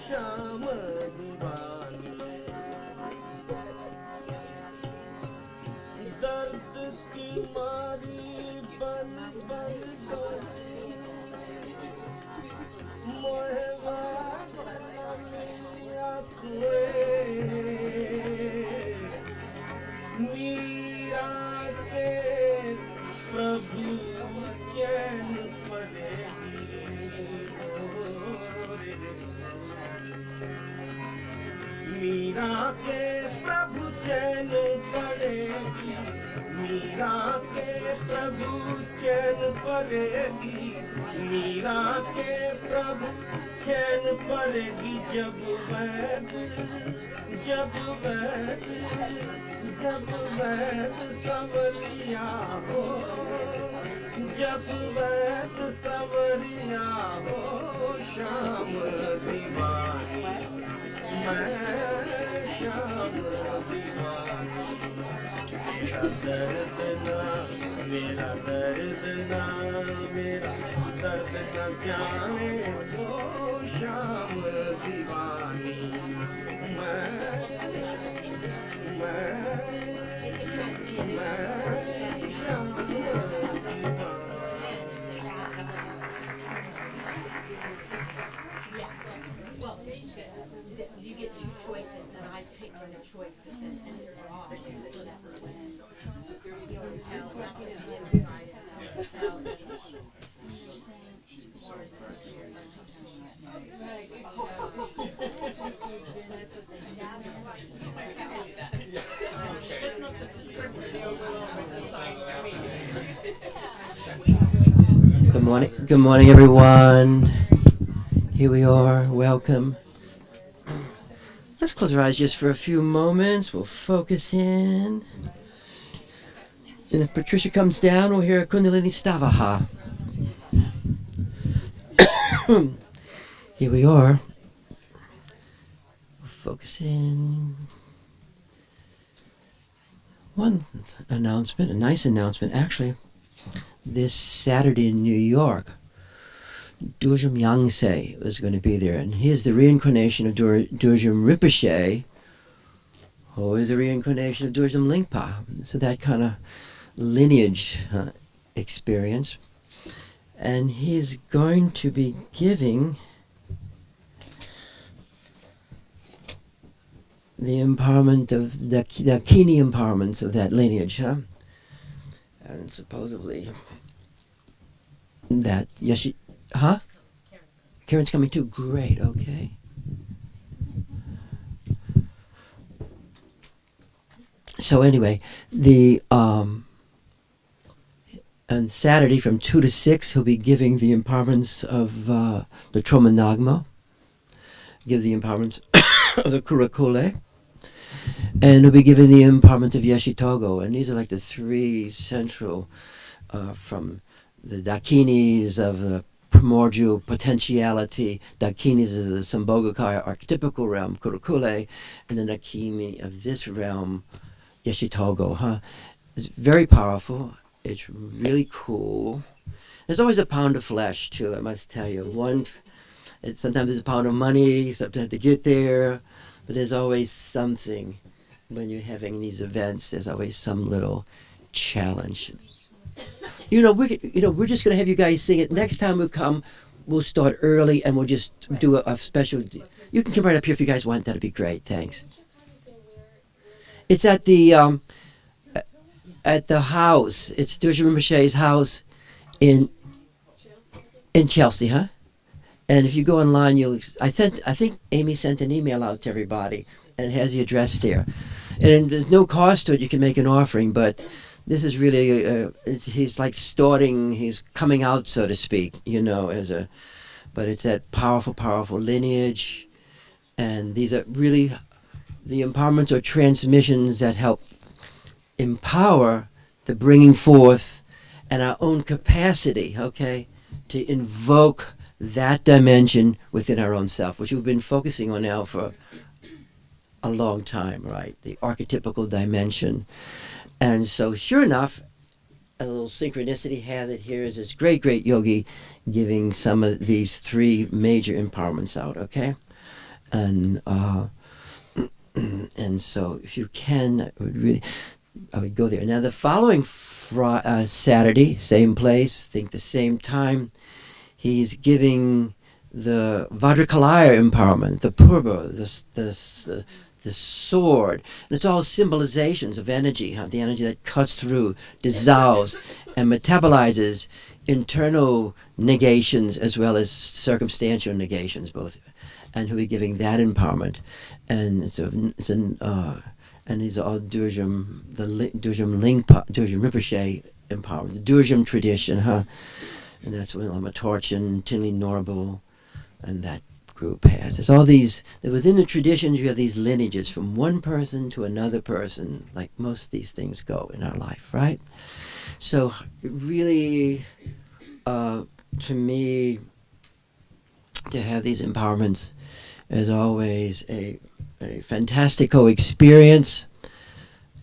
श्याम दीवानी दर्द की मारी बन बन मीरा के प्रभु चैन पड़ेगी मीरा के प्रभु चैन पड़ेगी मीरा के प्रभु चैन पड़ेगी मीरा के प्रभु चैन पड़ेगी जब वैद सवरिया हो जब वैद सवरिया हो श्याम दीवानी मैं श्याम दीवानी मेरा दर्द ना मेरा दर्द न जाने वो श्याम दीवानी Well, you get two choices, and I pick the choice that's in wrong. Good morning, everyone. Here we are. Welcome. Let's close our eyes just for a few moments. We'll focus in. And if Patricia comes down, we'll hear a Kundalini Stavaha. Here we are. Focus in. One announcement, a nice announcement, actually. This Saturday in New York, Dorjem Yangtze was going to be there, and he is the reincarnation of Dorjem Rinpoche, who is the reincarnation of Dorjem Lingpa. So that kind of lineage experience. And he's going to be giving the empowerment of the Dakini empowerments of that lineage, and supposedly that Karen's coming too. Great. Okay. So anyway, on Saturday from 2 to 6, he'll be giving the empowerments of the Troma Nagmo, give the empowerments of the Kurakule, and he'll be giving the empowerment of Yeshitogo. And these are like the three central from the Dakinis of the primordial potentiality, Dakinis of the Sambhogakaya archetypical realm, Kurukule, and the Dakini of this realm, Yeshitogo. It's very powerful. It's really cool. There's always a pound of flesh too, I must tell you. Sometimes it's a pound of money, sometimes to get there, but there's always something. When you're having these events, there's always some little challenge. We're just going to have you guys sing it. Next time we come, we'll start early and we'll just do a special. You can come right up here if you guys want. That'd be great. Thanks. It's at the house. It's Dorjem Rinpoche's house in Chelsea, huh? And if you go online, I think Amy sent an email out to everybody, and it has the address there. And there's no cost to it. You can make an offering, but this is really he's like starting. He's coming out, so to speak. But it's that powerful lineage, and these are really the empowerments or transmissions that help empower the bringing forth and our own capacity, to invoke that dimension within our own self, which we've been focusing on now for a long time, right? The archetypical dimension. And so sure enough, a little synchronicity has it here is this great yogi giving some of these three major empowerments out, okay? And and so if you can, I would go there. Now the following Saturday, same place, think the same time, he's giving the Vajrakalaya empowerment, the Purva, the sword. And it's all symbolizations of energy, the energy that cuts through, dissolves, and metabolizes internal negations as well as circumstantial negations, both. And he'll be giving that empowerment. And and these are all Durjam, Durjam Rinpoche empowerment, the Durjam tradition, huh? And that's what Lama Torchen, Tinley Norbu, and that group has. There's all these, within the traditions you have these lineages from one person to another person, like most of these things go in our life, right? So really, to me, to have these empowerments is always a fantastical experience,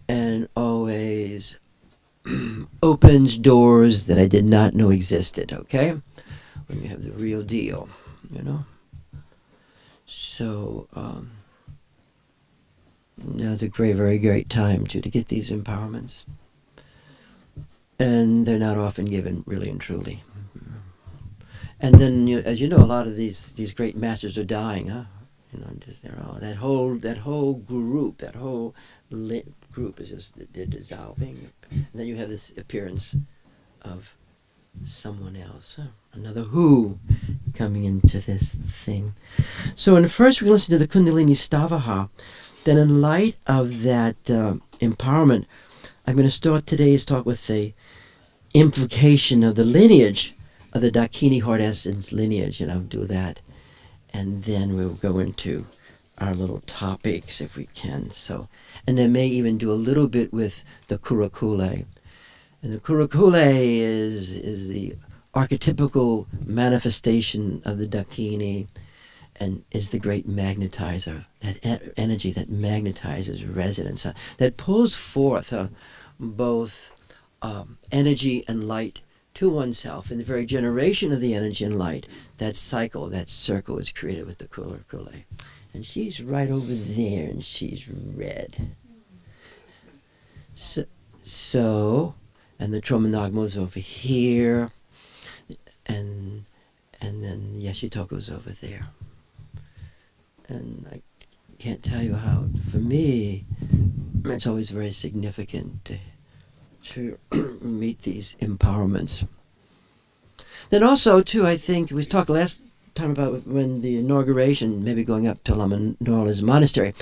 and always opens doors that I did not know existed, okay? When you have the real deal, you know? So, now's a very great time to get these empowerments. And they're not often given, really and truly. And then, as you know, a lot of these great masters are dying, huh? You know, they're all, that whole group, group is just, they're dissolving. And then you have this appearance of someone else, huh? Another who coming into this thing. So first we're going to listen to the Kundalini Stavaha. Then in light of that empowerment, I'm going to start today's talk with the implication of the lineage of the Dakini Heart Essence lineage, and I'll do that. And then we'll go into our little topics if we can. So, and then may even do a little bit with the Kurakule. And the Kurakule is the archetypical manifestation of the Dakini, and is the great magnetizer, that energy that magnetizes resonance, that pulls forth both energy and light to oneself. In the very generation of the energy and light, that cycle, that circle is created with the Kurakule. And she's right over there, and she's red. So and the Tromanagma's over here, and then Yeshitoko's over there. And I can't tell you how, for me, it's always very significant to meet these empowerments. Then also, too, I think, we talked last time about when the inauguration, maybe going up to Lama Norla's monastery.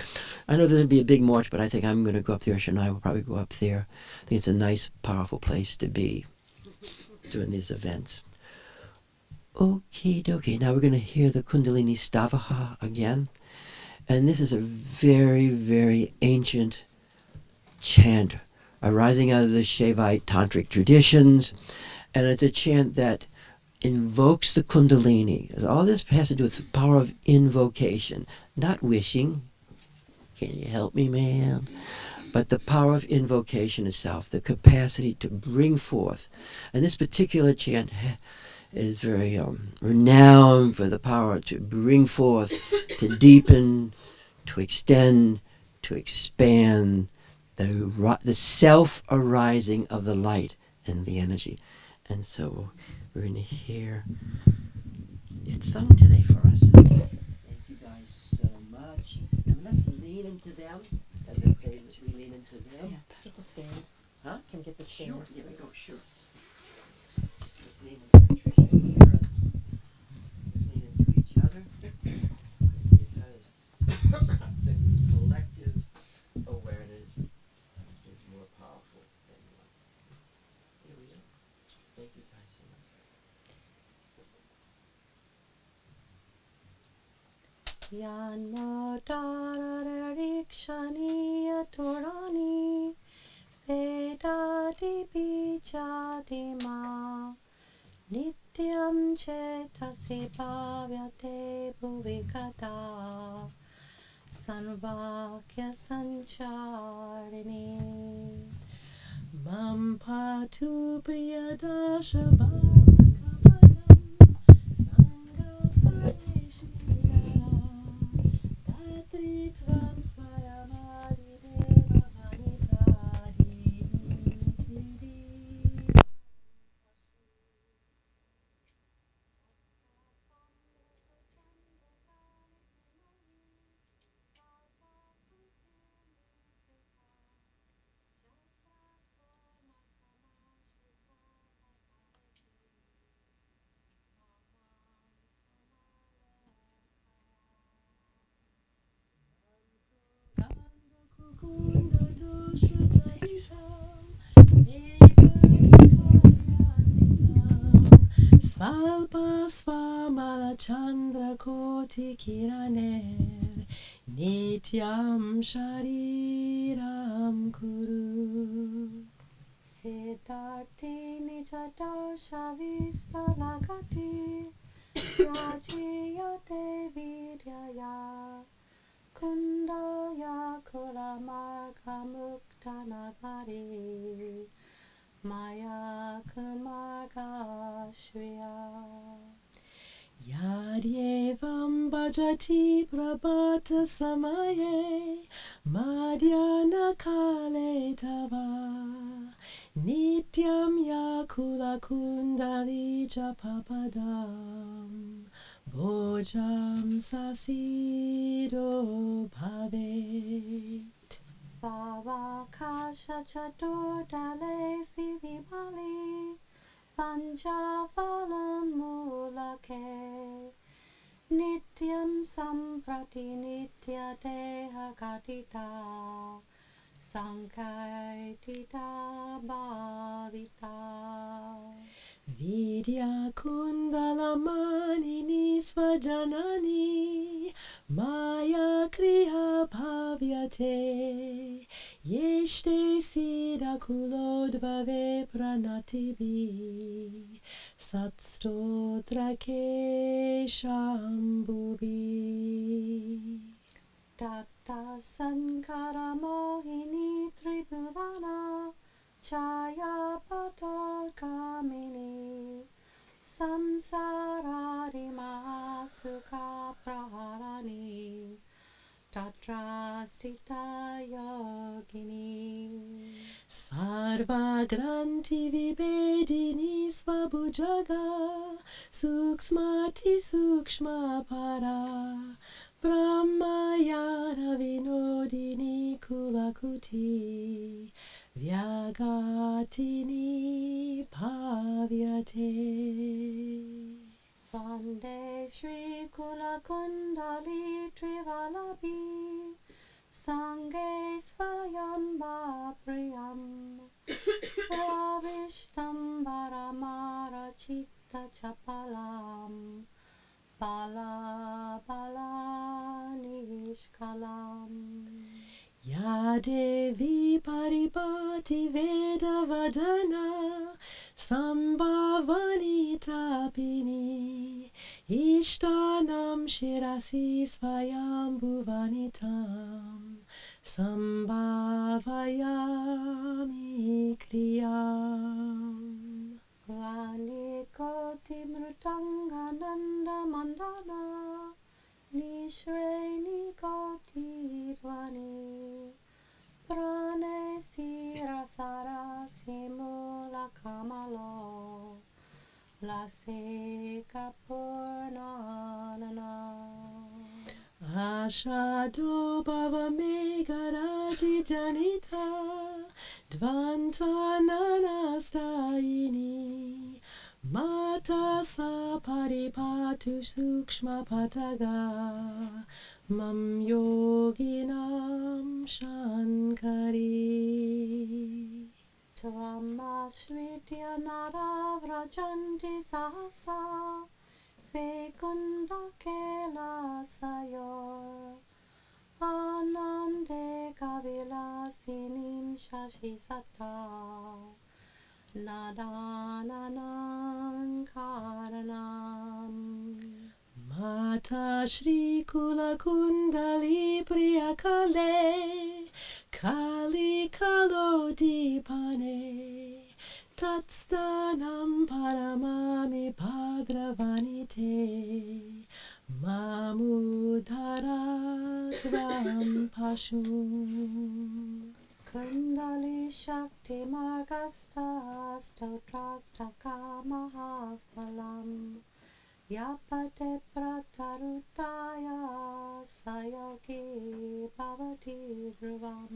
I know there'll be a big march, but I think I'm going to go up there. Shania will probably go up there. I think it's a nice, powerful place to be during these events. Okie dokie. Now we're going to hear the Kundalini Stavaha again. And this is a very ancient chant arising out of the Shaivite tantric traditions. And it's a chant that invokes the Kundalini. All this has to do with the power of invocation, not wishing. Can you help me, man? But the power of invocation itself, the capacity to bring forth. And this particular chant is very renowned for the power to bring forth, to deepen, to extend, to expand the self-arising of the light and the energy. And so we're going to hear it sung today for us. Thank you guys so much. And let's lean into them. As we lean into them. Yeah, get the stand. Huh? Can we get the stand? Sure. Yeah, we go. Sure. Let's lean into Patricia here. Let's lean into each other. Because the collective awareness is more powerful than one. Here we go. Thank you guys so much. Yanmo Tararikshaniya Torani Vedati Bijati Ma Nityam Chetasi Bhavyate Bhuvikata Sanvakya Sancharini Mam Patu Priyadasha Bhakapadam Sangatani Shira Kalpasvamala Chandra Koti Kiraner Nityam Shariram Kuru Siddharthi Nijadasha Vistalagati Rajiyate Vidyaya Kundaya Kulamarga Muktanagari Maya Kumarga Shriya Yadyevam bhajati prabhata samaye madhyana kale tava nityam yakula kundali japapadam bhojam sasido bhavet Vavakasha Chaturdale Vivimali Panchavalam Mulake Nityam Samprati Nitya Deha Gatita Sankaitita Bhavita Vidya kundalamani svajanani maya kriya bhavyate yeshte siddha kulodbhave pranatibi satstotra keshambubi Tata Sankara Mohini Tribhuvana Chaya Patal Kamini Samsarari Mahasukha Praharani Tatra Stita Yogini Sarva Granti Vibedini Svabhujaga Suksmati Sukshma Para Brahmayana Vinodini Kulakuti Vyagatini Bhavyate Vande Shri Kulakundali Trivalabi Sange Svayamba Priyam Pravishtam Baramara Chitta Chapalam Bala Bala Nishkalam Ya Devi Paripati Veda Vadana Sambhavani Tapini Ishtanam Shirasi Svayambhuvanitam Sambhavayami Kriyam Vani Koti Mrutangananda Mandana Nishreni Koti Dvani Prane Sira Sara Simula Kamalo Lase Kapurnanana Ashado Bhava Megaraji Janita Dvantananastayini Mata Saparipatu Sukshma Pataga Mam Yoginam Shankari Tvamashritya Nara Vrajanti Sahasa Vaikunda Kailasayor Anande Kavilasinim Shashisata Nadananan Karanam Mata Shri Kula Kundali Priyakale Kali Kalodipane Tatstanam Paramami Padravanite Mamudharatvam Pashum Kundali Shakti Margasta Stotrastaka Mahafalam Yapate Pratarutaya Sayogi Bhavati Dhruvam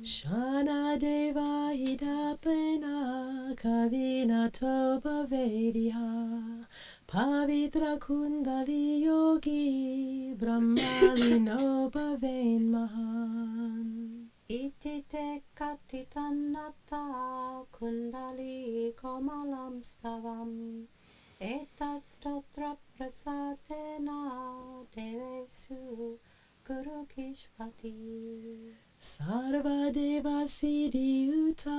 Shana Deva Hidapena Kavina Toba Vediha Pavitra Kundali Yogi Brahmalino Bhaven Mahan Iti te Katitanata Kundali Komalam Stavam Etat stotra prasadena devesu Guru Kishpati. Sarva Deva Siddhi Uta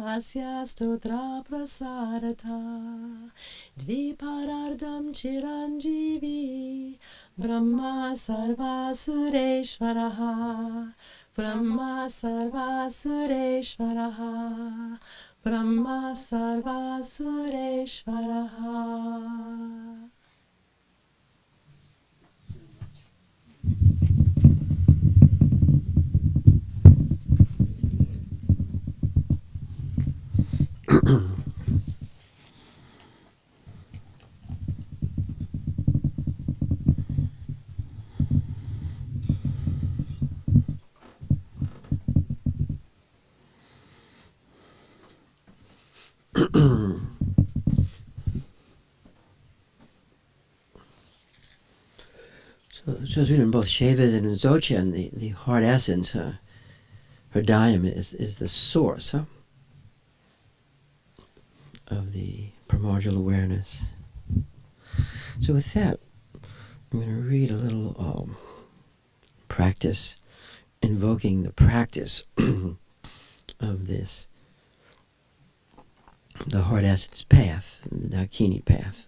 Asya Stotra Prasarata Dviparardam Chiranjeevi Brahma Sarva Sureshvaraha Brahma Sarva Sureshvaraha Brahma Sarva Sureshvaraha. So as we know in both Shavas and in Dzogchen, the heart essence, her dhyam is the source of the primordial awareness. So with that, I'm going to read a little practice, invoking the practice of this, the heart essence path, the Dakini path.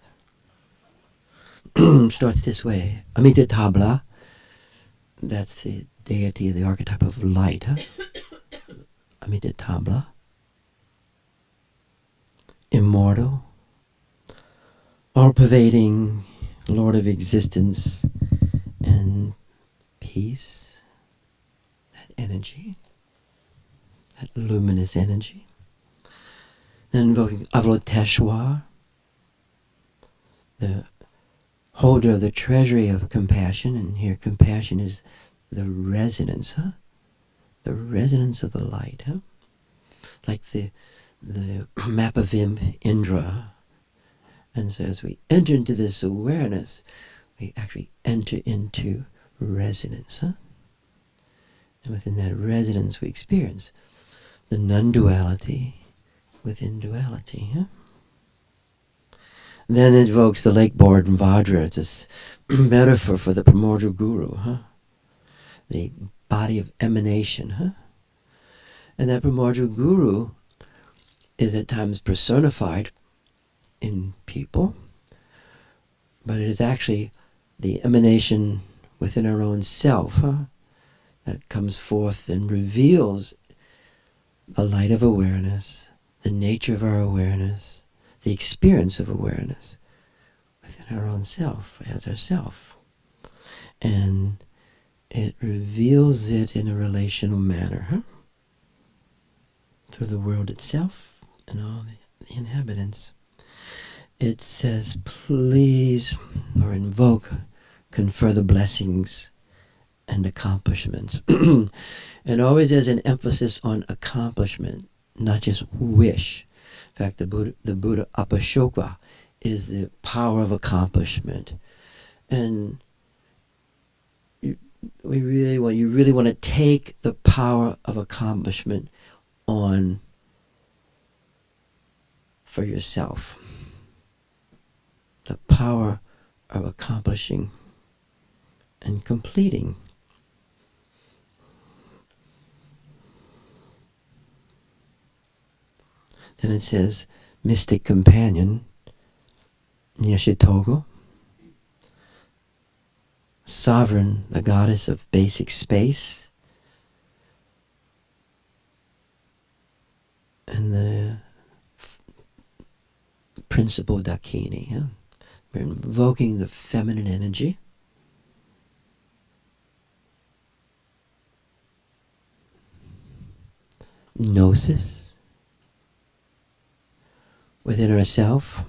Starts this way. Amita Tabla, that's the deity, the archetype of light. Amita Tabla. Immortal, all-pervading Lord of existence and peace, that energy, that luminous energy. Then invoking Avalokiteshvara, the holder of the treasury of compassion, and here compassion is the resonance, the resonance of the light, like the map of Indra. And so as we enter into this awareness, we actually enter into resonance, and within that resonance we experience the non-duality within duality. Then it evokes the lake board and Vajra. It's this metaphor for the primordial guru, the body of emanation. And that primordial guru is at times personified in people, but it is actually the emanation within our own self that comes forth and reveals the light of awareness, the nature of our awareness, the experience of awareness within our own self, as ourself. And it reveals it in a relational manner, through the world itself and all the inhabitants. It says, please, or invoke, confer the blessings and accomplishments. And always there's an emphasis on accomplishment, not just wish. In fact, the Buddha Apashoka is the power of accomplishment. And you really want to take the power of accomplishment on for yourself. The power of accomplishing and completing. Then it says, mystic companion, Nyashitogo, sovereign, the goddess of basic space, and the principal Dakini. We're invoking the feminine energy. Gnosis within ourselves.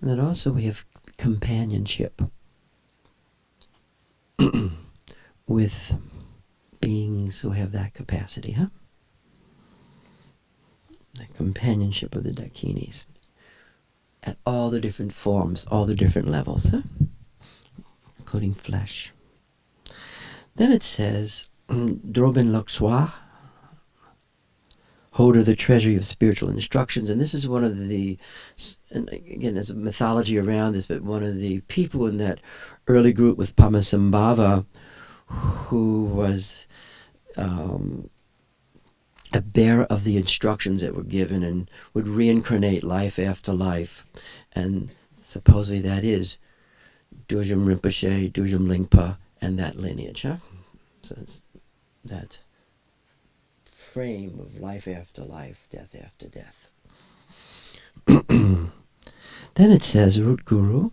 And then also we have companionship with beings who have that capacity, The companionship of the Dakinis at all the different forms, all the different levels, including flesh. Then it says, Droben Lokswa, holder of the treasury of spiritual instructions. And this is one of the, and again, there's a mythology around this, but one of the people in that early group with Pamasambhava, who was a bearer of the instructions that were given and would reincarnate life after life. And supposedly that is Dorjum Rinpoche, Dorjum Lingpa, and that lineage. Huh? So it's that frame of life after life, death after death. Then it says, Root Guru,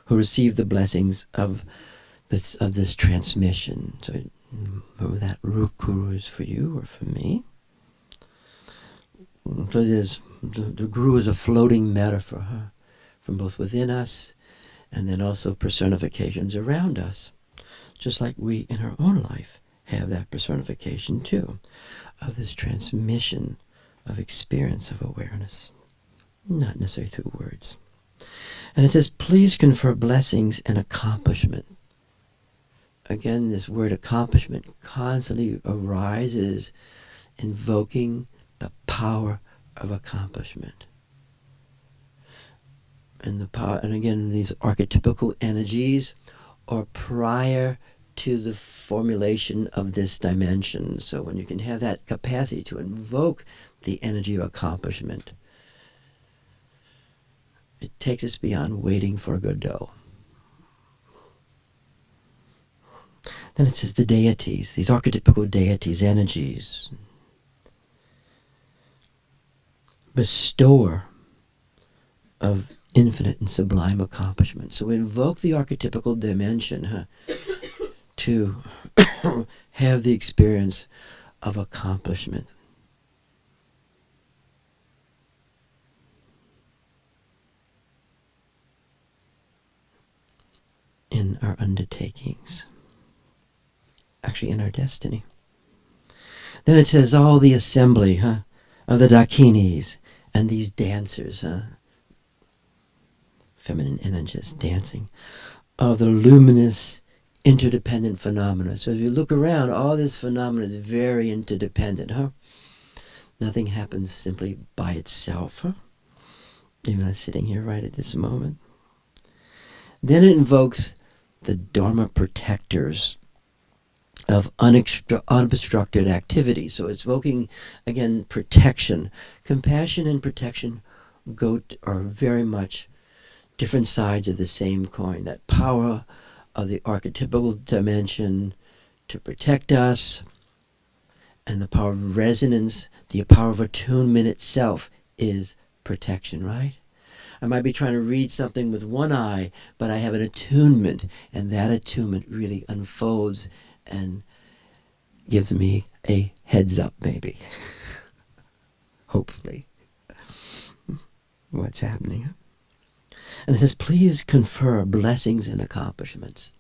who received the blessings of this transmission. So whether that Root Guru is for you or for me. So there's, the Guru is a floating metaphor, huh? From both within us and then also personifications around us. Just like we in our own life have that personification too, of this transmission of experience of awareness, not necessarily through words. And it says, please confer blessings and accomplishment. Again, this word accomplishment constantly arises, invoking the power of accomplishment. And the power, and again, these archetypical energies are prior to the formulation of this dimension. So when you can have that capacity to invoke the energy of accomplishment, it takes us beyond waiting for Godot. Then it says the deities, these archetypical deities, energies, bestower of infinite and sublime accomplishment. So we invoke the archetypical dimension to have the experience of accomplishment. In our undertakings. Actually, in our destiny. Then it says all the assembly of the Dakinis and these dancers, feminine energies dancing, of the luminous interdependent phenomena. So as we look around, all this phenomena is very interdependent. Nothing happens simply by itself. Even I'm sitting here right at this moment. Then it invokes the Dharma protectors of unobstructed activity. So it's evoking, again, protection. Compassion and protection are very much different sides of the same coin. That power of the archetypical dimension to protect us, and the power of resonance, the power of attunement itself is protection, right? I might be trying to read something with one eye, but I have an attunement, and that attunement really unfolds and gives me a heads up, maybe. Hopefully. What's happening? And it says, please confer blessings and accomplishments.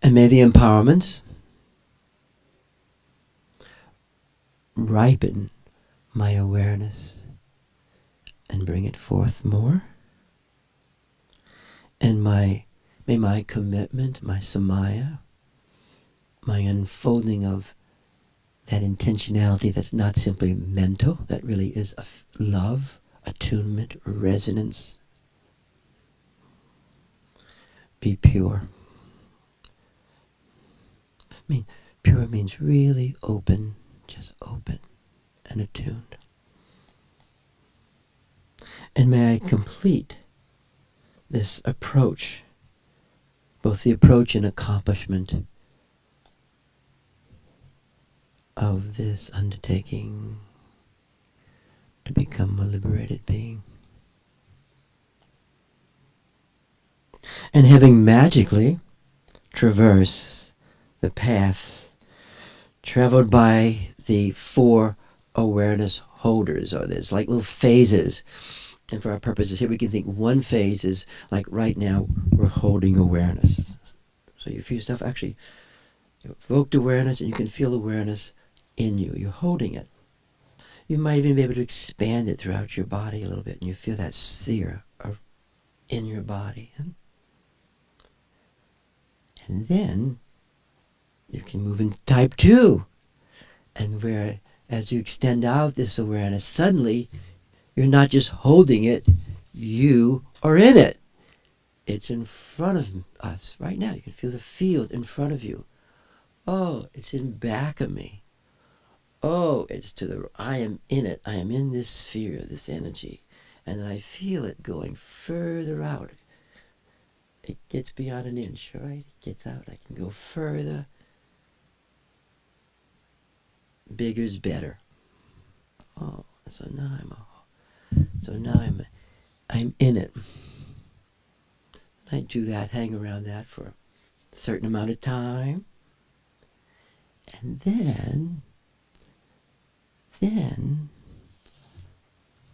And may the empowerments ripen my awareness and bring it forth more. And may my commitment, my samaya, my unfolding of that intentionality that's not simply mental, that really is love, attunement, resonance, be pure. I mean, pure means really open, just open and attuned. And may I complete this approach, both the approach and accomplishment of this undertaking to become a liberated being. And having magically traversed the paths traveled by the 4 awareness holders, or there's like little phases. And for our purposes here, we can think one phase is like right now we're holding awareness. So you feel yourself actually, you evoked awareness, and you can feel awareness in you. You're holding it. You might even be able to expand it throughout your body a little bit, and you feel that sphere in your body. And then you can move into type 2. And where, as you extend out this awareness, suddenly you're not just holding it, you are in it. It's in front of us right now. You can feel the field in front of you. Oh, it's in back of me. Oh, it's to the, I am in it. I am in this sphere, this energy. And I feel it going further out. It gets beyond an inch, right? It gets out. I can go further. Bigger's better. Oh, so now I'm in it. I do that, hang around that for a certain amount of time. And then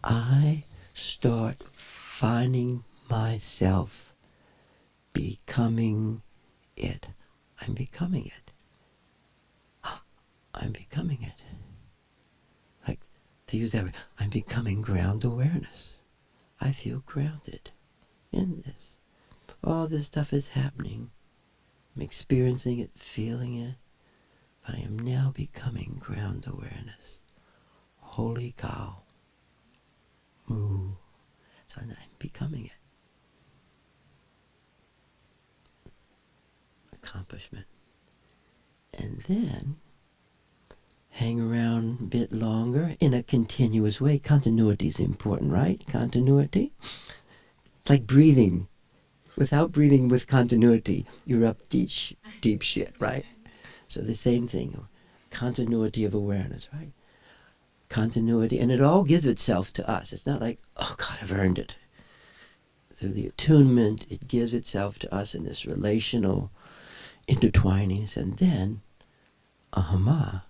I start finding myself becoming it. I'm becoming it. I'm becoming it. Like, to use that word, I'm becoming ground awareness. I feel grounded in this. All this stuff is happening. I'm experiencing it, feeling it, but I am now becoming ground awareness. Holy cow. Moo. So I'm becoming it. Accomplishment. And then hang around a bit longer in a continuous way. Continuity is important, right? Continuity. It's like breathing. Without breathing with continuity, you're up deep shit, right? So the same thing. Continuity of awareness, right? Continuity. And it all gives itself to us. It's not like, oh God, I've earned it. Through the attunement, it gives itself to us in this relational intertwinings. And then, ahama,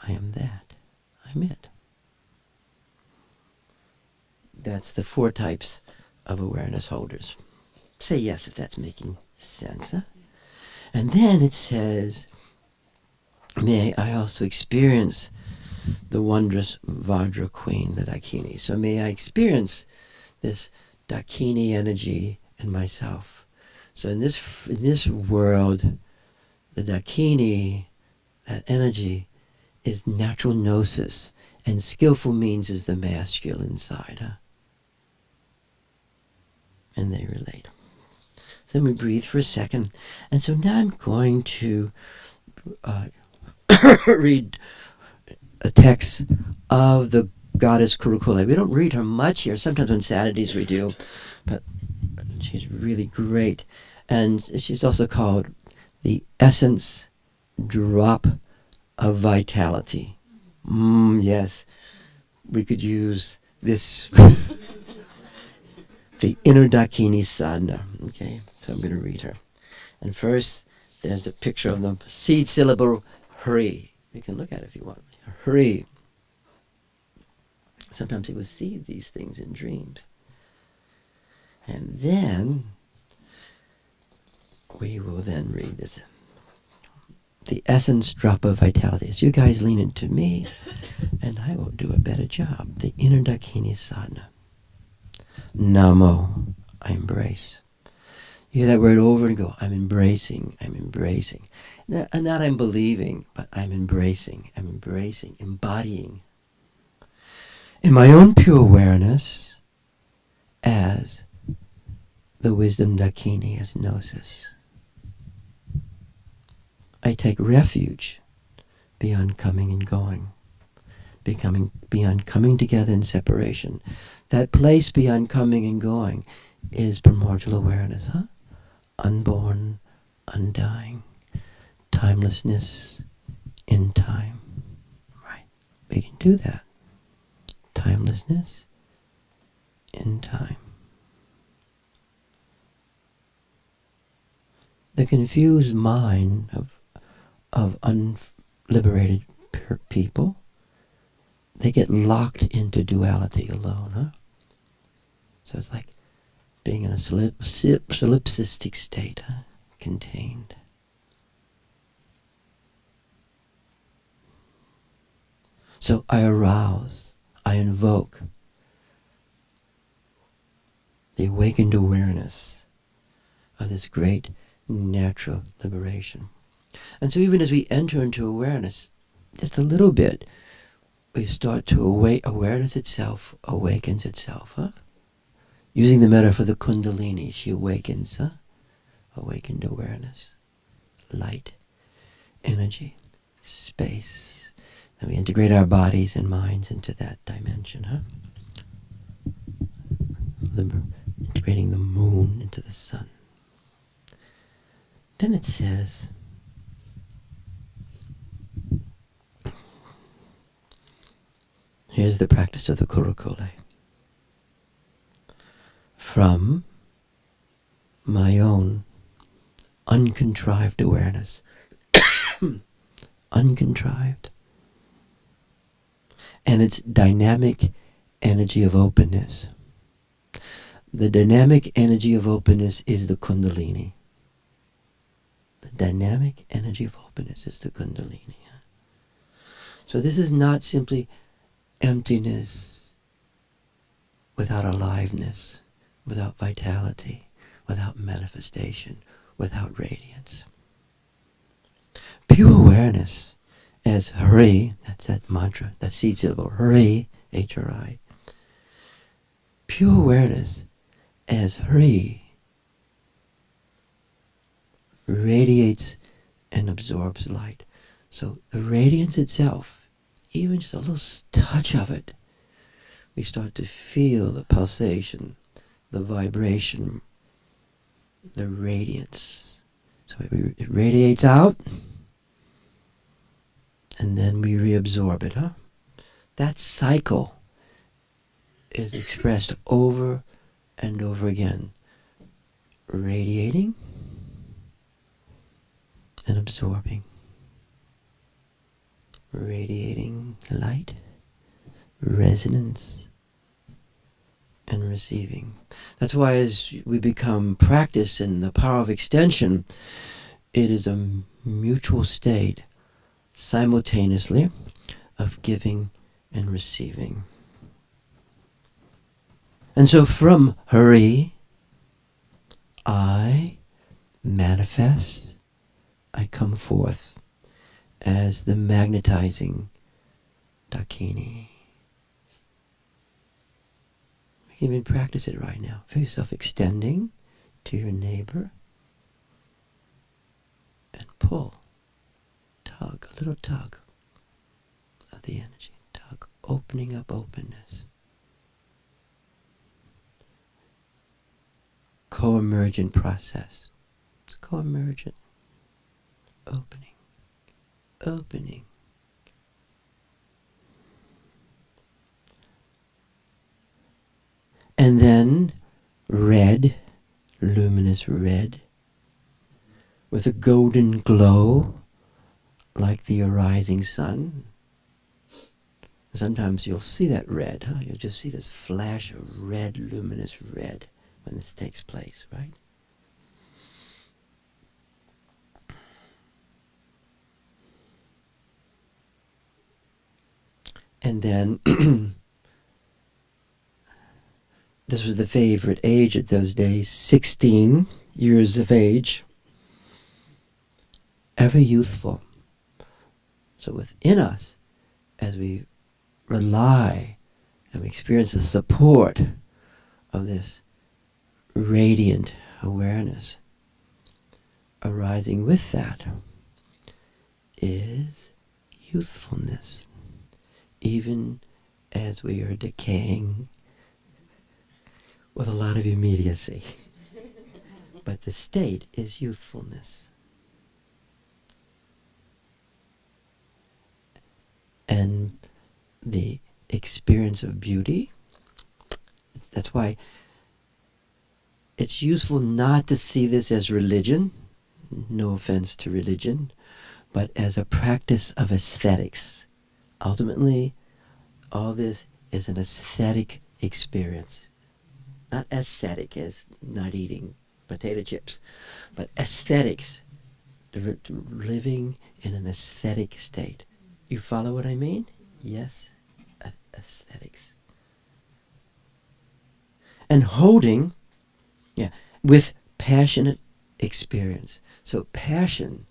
I am that. I'm it. That's the 4 types of awareness holders. Say yes if that's making sense. Huh? And then it says, may I also experience the wondrous Vajra Queen, the Dakini. So may I experience this Dakini energy in myself. So in this world, the Dakini, that energy, is natural gnosis, and skillful means is the masculine side. Huh? And they relate. So then we breathe for a second. And so now I'm going to read a text of the goddess Kurukule. We don't read her much here. Sometimes on Saturdays we do. But she's really great. And she's also called the essence drop of vitality. Yes. We could use this... the inner Dakini Sadhana. Okay, so I'm going to read her. And first, there's a picture of the seed syllable Hri. You can look at it if you want. Hri. Sometimes he will see these things in dreams. And then, we will then read this. The essence drop of vitality. So you guys lean into me, and I will do a better job. The inner Dakini Sadhana. Namo, I embrace. You hear that word over and go, I'm embracing, I'm embracing. Not I'm believing, but I'm embracing, embodying. In my own pure awareness as the wisdom Dakini, as gnosis. I take refuge beyond coming and going, beyond coming together in separation. That place beyond coming and going is primordial awareness, huh? Unborn, undying, timelessness in time. Right. We can do that. Timelessness in time. The confused mind of unliberated people, they get locked into duality alone, huh? So it's like being in a solipsistic state, huh? Contained. So I arouse, I invoke the awakened awareness of this great natural liberation. And so even as we enter into awareness, just a little bit, we start to awareness itself awakens itself, huh? Using the metaphor of the Kundalini, she awakens, huh? Awakened awareness, light, energy, space. And we integrate our bodies and minds into that dimension, huh? Integrating the moon into the sun. Then it says, here's the practice of the Kurukule. From my own uncontrived awareness, uncontrived, and its dynamic energy of openness. The dynamic energy of openness is the Kundalini. The dynamic energy of openness is the Kundalini. So this is not simply emptiness without aliveness, without vitality, without manifestation, without radiance. Pure awareness as Hari, that's that mantra, that seed syllable, Hari, H-R-I. Pure awareness as Hari radiates and absorbs light. So the radiance itself, even just a little touch of it, we start to feel the pulsation, the vibration, the radiance. So it radiates out, and then we reabsorb it, huh? That cycle is expressed over and over again. Radiating and absorbing. Radiating light, resonance, and receiving. That's why as we become practice in the power of extension, it is a mutual state simultaneously of giving and receiving. And so from Hari, I manifest, I come forth as the magnetizing Dakini. You can even practice it right now. Feel yourself extending to your neighbor and pull, tug, a little tug of the energy, tug, opening up openness. Co-emergent process. It's co-emergent. Opening. Opening. And then red, luminous red, with a golden glow like the arising sun. Sometimes you'll see that red, huh? You'll just see this flash of red, luminous red when this takes place, right? And then, this was the favorite age at those days, 16 years of age, ever youthful. So within us, as we rely and we experience the support of this radiant awareness, arising with that is youthfulness, even as we are decaying with a lot of immediacy. But the state is youthfulness. And the experience of beauty, that's why it's useful not to see this as religion, no offense to religion, but as a practice of aesthetics. Ultimately, all this is an aesthetic experience. Not aesthetic as not eating potato chips, but aesthetics, living in an aesthetic state. You follow what I mean? Yes, aesthetics. And holding, yeah, with passionate experience. So passion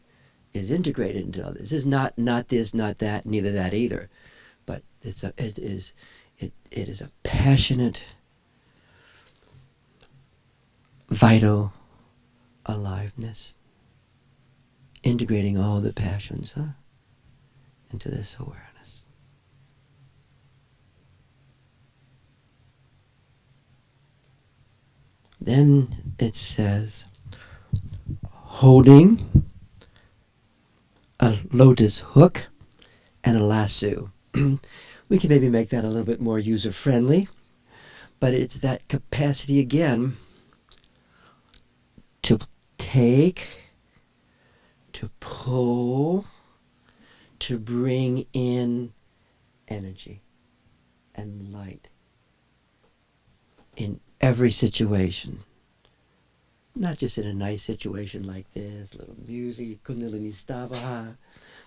is integrated into others. This is not this, not that, neither that either. But it is a passionate, vital aliveness, integrating all the passions into this awareness. Then it says, holding a lotus hook and a lasso. We can maybe make that a little bit more user-friendly, but it's that capacity again to take, to pull, to bring in energy and light in every situation. Not just in a nice situation like this, little music, Kundalini Stava,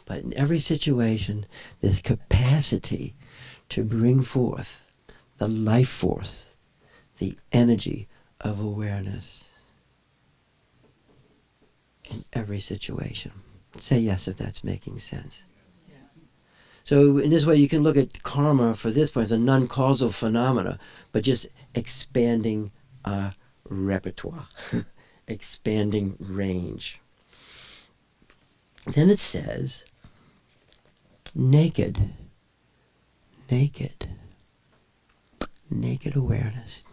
but in every situation, this capacity to bring forth the life force, the energy of awareness in every situation. Say yes if that's making sense. So in this way, you can look at karma for this point as a non-causal phenomena, but just expanding repertoire, expanding range. Then it says, naked awareness,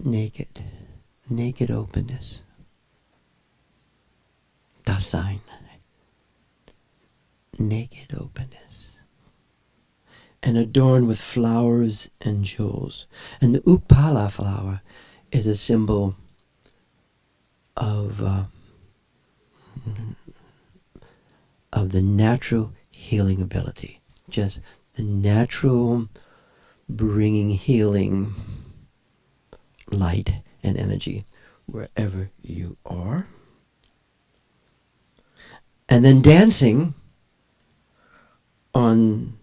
naked openness, Dasein, naked openness, and adorned with flowers and jewels. And the upala flower is a symbol of the natural healing ability, just the natural bringing healing light and energy wherever you are. And then dancing on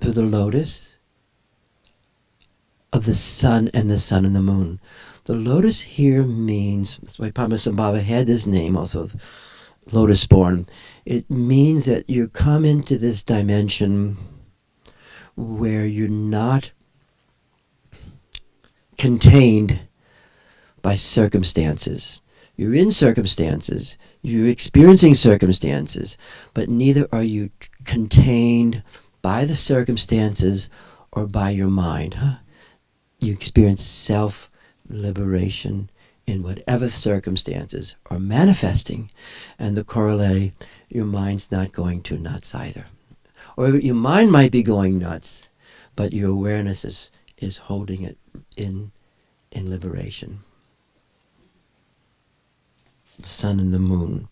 through the lotus of the sun and the moon. The lotus here means, that's why Padmasambhava had this name also, lotus born. It means that you come into this dimension where you're not contained by circumstances. You're in circumstances, you're experiencing circumstances, but neither are you contained by the circumstances or by your mind. You experience self-liberation in whatever circumstances are manifesting, and the corollary, your mind's not going to nuts either. Or your mind might be going nuts, but your awareness is holding it in liberation. The sun and the moon.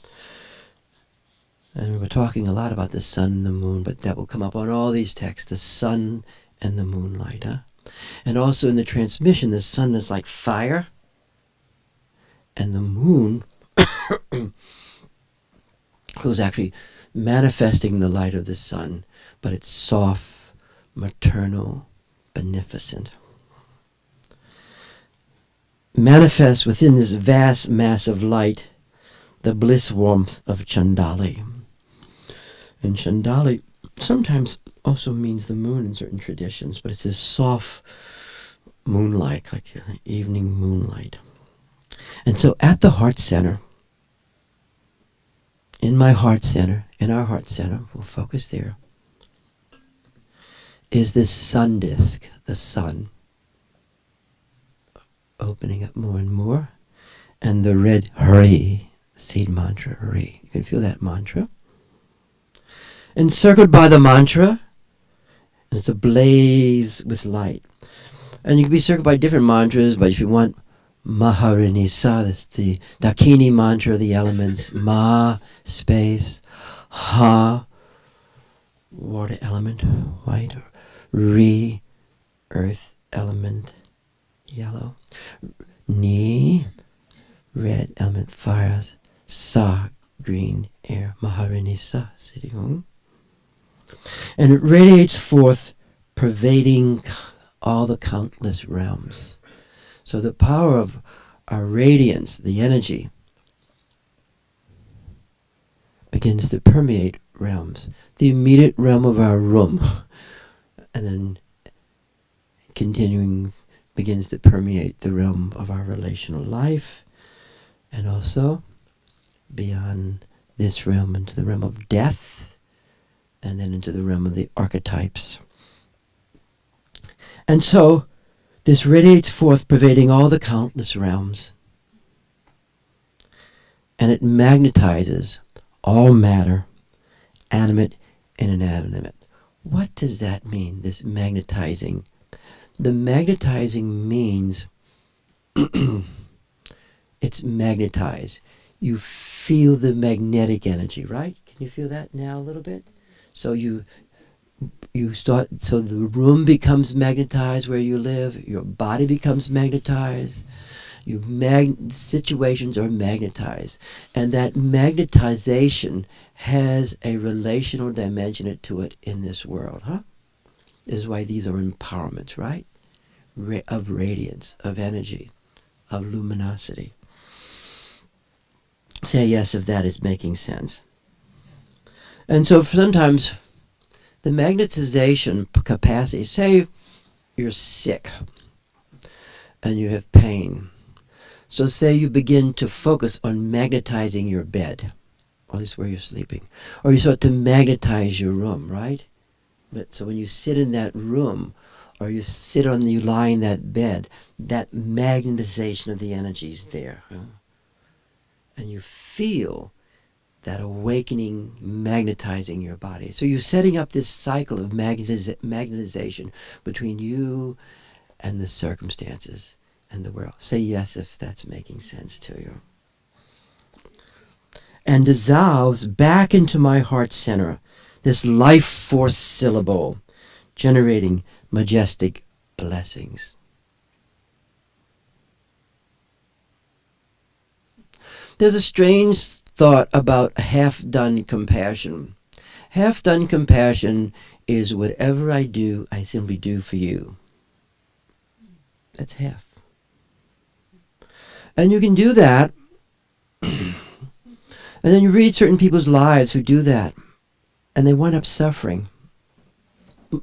And we're talking a lot about the sun and the moon, but that will come up on all these texts, the sun and the moonlight. And also in the transmission, the sun is like fire, and the moon who's actually manifesting the light of the sun, but it's soft, maternal, beneficent. Manifests within this vast mass of light the bliss warmth of Chandali. And Chandali sometimes also means the moon in certain traditions, but it's this soft moonlight, like evening moonlight. And so at the heart center, in my heart center, in our heart center, we'll focus there, is this sun disk, the sun, opening up more and more, and the red Hari, seed mantra, Hari. You can feel that mantra. Encircled by the mantra, and it's ablaze with light. And you can be circled by different mantras, but if you want Maharinisa, that's the Dakini mantra of the elements. Ma, space. Ha, water element, white. Ri, earth element, yellow. Ni, red element, fire. Sa, green air. Maharinisa, Siddhi. And it radiates forth, pervading all the countless realms. So the power of our radiance, the energy, begins to permeate realms. The immediate realm of our room, and then continuing, begins to permeate the realm of our relational life, and also beyond this realm into the realm of death, and then into the realm of the archetypes. And so this radiates forth, pervading all the countless realms, and it magnetizes all matter, animate and inanimate. What does that mean, this magnetizing? The magnetizing means it's magnetized. You feel the magnetic energy, right? Can you feel that now a little bit? So you start, so the room becomes magnetized where you live, your body becomes magnetized, situations are magnetized, and that magnetization has a relational dimension to it in this world, huh? This is why these are empowerments, right? Of radiance, of energy, of luminosity. Say yes if that is making sense. And so sometimes the magnetization capacity, say you're sick and you have pain. So say you begin to focus on magnetizing your bed, or at least where you're sleeping. Or you start to magnetize your room, right? But so when you sit in that room, or you lie in that bed, that magnetization of the energy is there. Huh? And you feel that awakening magnetizing your body. So you're setting up this cycle of magnetization between you and the circumstances and the world. Say yes if that's making sense to you. And dissolves back into my heart center, this life force syllable, generating majestic blessings. There's a strange thought about half-done compassion. Half-done compassion is whatever I do, I simply do for you. That's half. And you can do that, and then you read certain people's lives who do that, and they wind up suffering.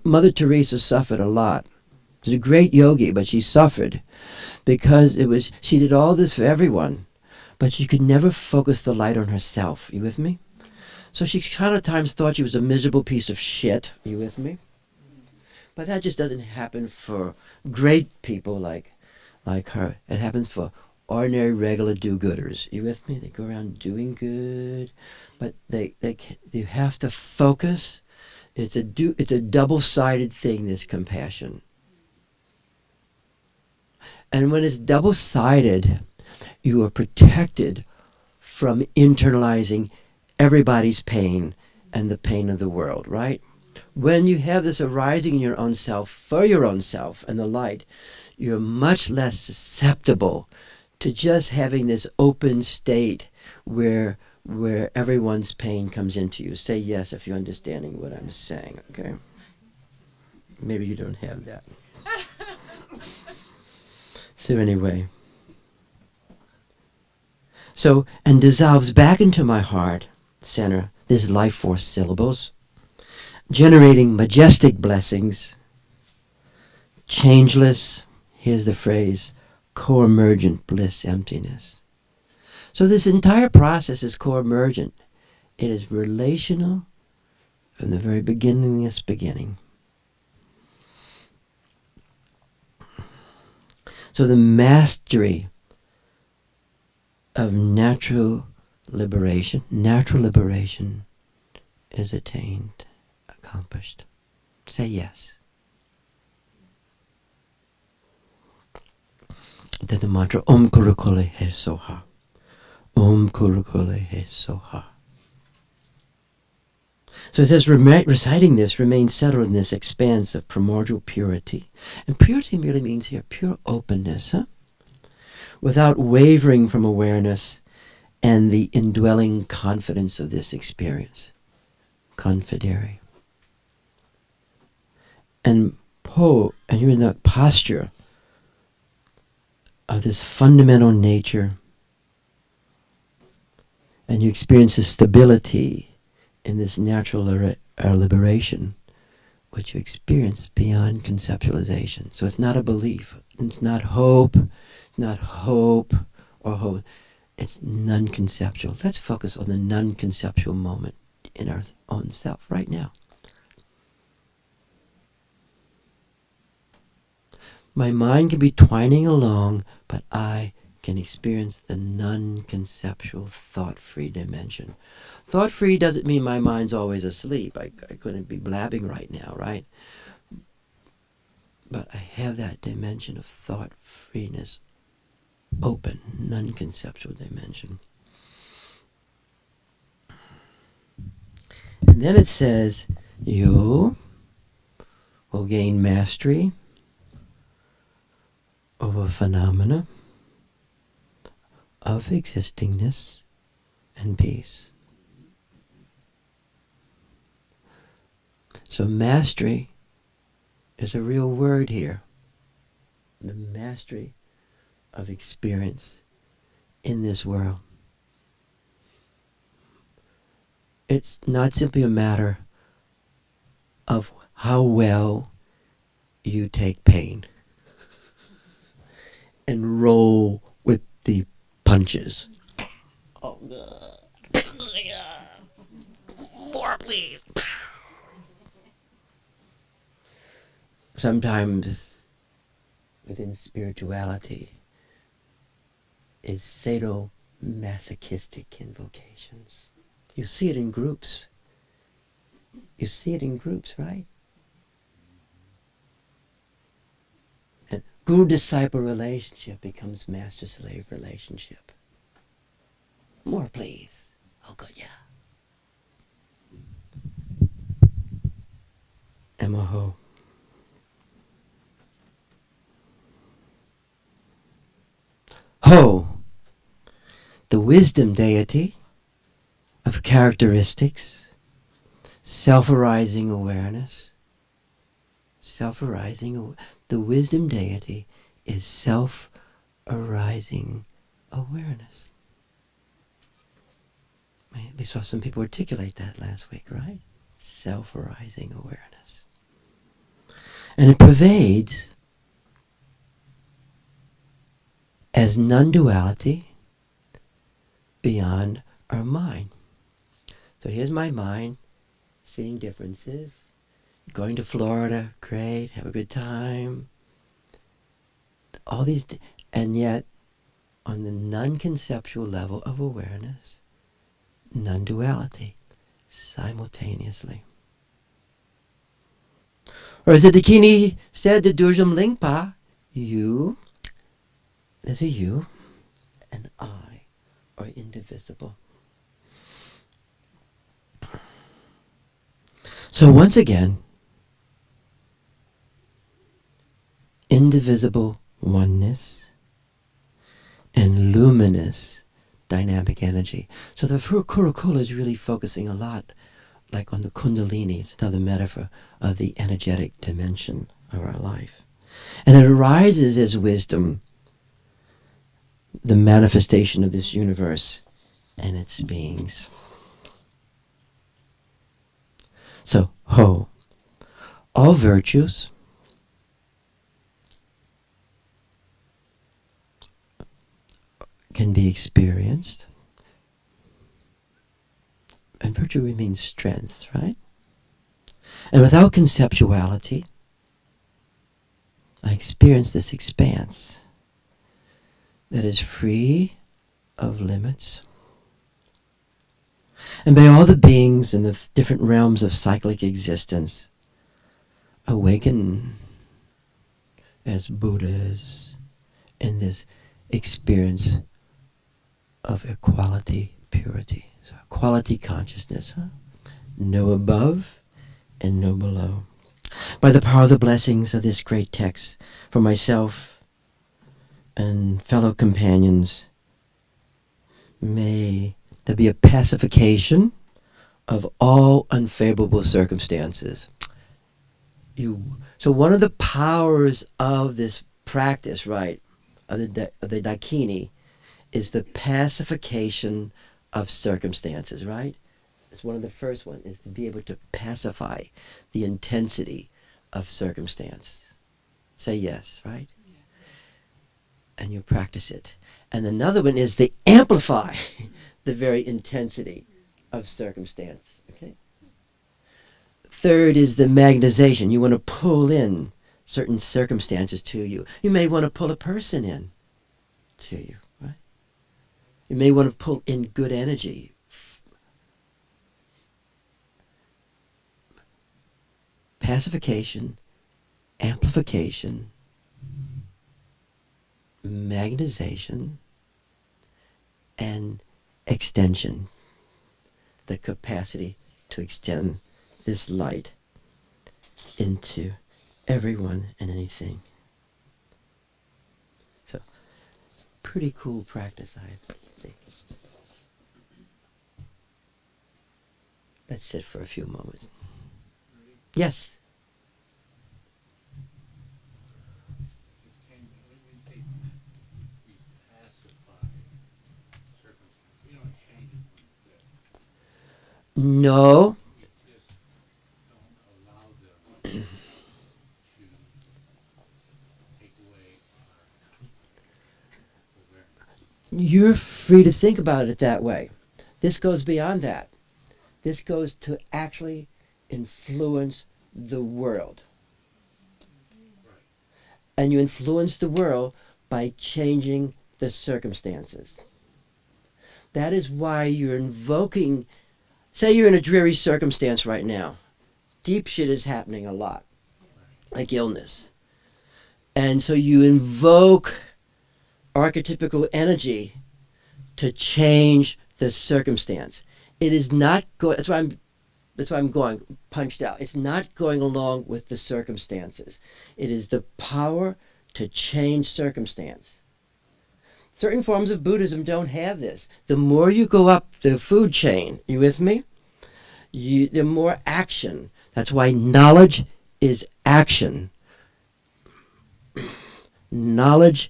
Mother Teresa suffered a lot. She's a great yogi, but she suffered because she did all this for everyone, but she could never focus the light on herself. You with me? So she kind of times thought she was a miserable piece of shit. You with me? But that just doesn't happen for great people like her. It happens for ordinary, regular do-gooders. You with me? They go around doing good, but they have to focus. It's a double-sided thing, this compassion. And when it's double-sided, you are protected from internalizing everybody's pain and the pain of the world, right? When you have this arising in your own self, for your own self and the light, you're much less susceptible to just having this open state where everyone's pain comes into you. Say yes if you're understanding what I'm saying, okay? Maybe you don't have that. So anyway. So, and dissolves back into my heart center, this life force syllables, generating majestic blessings, changeless, here's the phrase, co-emergent bliss emptiness. So this entire process is co-emergent. It is relational from the very beginningless beginning. So the mastery of natural liberation is attained, accomplished. Say yes. Then the mantra Om Kurukule He Soha. Om Kurukule He Soha. So it says, reciting this, remain settled in this expanse of primordial purity. And purity merely means here pure openness, huh? Without wavering from awareness and the indwelling confidence of this experience. Confidere. And po, and you're in the posture of this fundamental nature, and you experience the stability in this natural liberation, which you experience beyond conceptualization. So it's not a belief, it's not hope or hope. It's non-conceptual. Let's focus on the non-conceptual moment in our own self right now. My mind can be twining along, but I can experience the non-conceptual thought-free dimension. Thought-free doesn't mean my mind's always asleep. I couldn't be blabbing right now, right? But I have that dimension of thought-freeness open, non-conceptual dimension. And then it says, you will gain mastery over phenomena of existingness and peace. So mastery is a real word here. The mastery of experience in this world. It's not simply a matter of how well you take pain and roll with the punches. Oh, God. More, please. Sometimes within spirituality is sadomasochistic invocations. You see it in groups. You see it in groups, right? And guru-disciple relationship becomes master-slave relationship. More, please. Oh, good, yeah. Emaho. Ho, the wisdom deity of characteristics, self-arising awareness. Self-arising, the wisdom deity is self-arising awareness. We saw some people articulate that last week, right? Self-arising awareness. And it pervades as non-duality beyond our mind. So here's my mind, seeing differences, going to Florida, great, have a good time. All these, and yet on the non-conceptual level of awareness, non-duality, simultaneously. Or as the Dakini said to Durjam Lingpa, you, there's a you, and I are indivisible. So once again, indivisible oneness and luminous dynamic energy. So the Kurukula is really focusing a lot like on the Kundalini. It's another metaphor of the energetic dimension of our life. And it arises as wisdom, the manifestation of this universe and its beings. So, Ho, all virtues can be experienced. And virtue means strength, right? And without conceptuality, I experience this expanse that is free of limits. And by all the beings in the different realms of cyclic existence, awaken as Buddhas in this experience of equality, purity. So equality consciousness, no above and no below. By the power of the blessings of this great text, for myself and fellow companions, May there be a pacification of all unfavorable circumstances. So one of the powers of this practice, right, of the Dakini, is the pacification of circumstances, right? It's one of the first ones, is to be able to pacify the intensity of circumstance. Say yes, right? Yes. And you practice it. And another one is to amplify the very intensity of circumstance. Okay. Third is the magnetization. You want to pull in certain circumstances to you. You may want to pull a person in to you, right? You may want to pull in good energy. Pacification, amplification, magnetization, and extension. The capacity to extend this light into everyone and anything. So, pretty cool practice, I think. Let's sit for a few moments. Yes? No. You're free to think about it that way. This goes beyond that. This goes to actually influence the world. And you influence the world by changing the circumstances. That is why you're invoking, say you're in a dreary circumstance right now. Deep shit is happening a lot, like illness. And so you invoke archetypical energy to change the circumstance. It is not going, that's why I'm going punched out. It's not going along with the circumstances. It is the power to change circumstance. Certain forms of Buddhism don't have this. The more you go up the food chain, you with me? The more action. That's why knowledge is action. Knowledge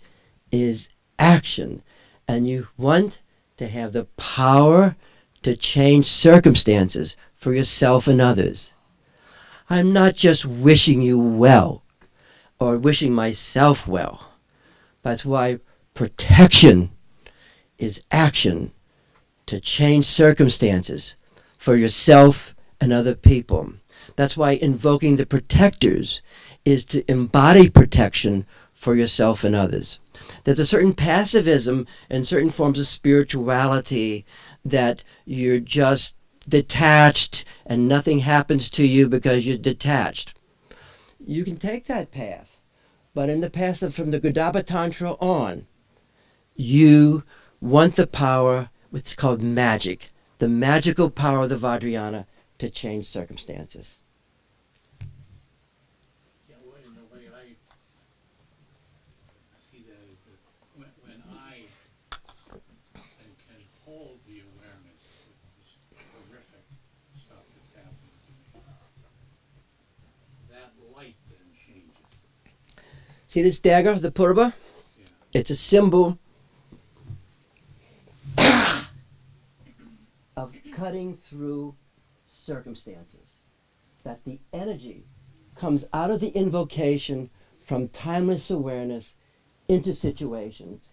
is action. And you want to have the power to change circumstances for yourself and others. I'm not just wishing you well or wishing myself well. That's why protection is action to change circumstances for yourself and other people. That's why invoking the protectors is to embody protection for yourself and others. There's a certain passivism and certain forms of spirituality that you're just detached and nothing happens to you because you're detached. You can take that path, but in the path from the Gaudaba Tantra on, you want the power, what's called magic, the magical power of the Vajrayana to change circumstances. Yeah, well, in the way I see that is that when I can hold the awareness of this horrific stuff that's happening to me, that light then changes. See this dagger, the purva? Yeah. It's a symbol of cutting through circumstances. That the energy comes out of the invocation from timeless awareness into situations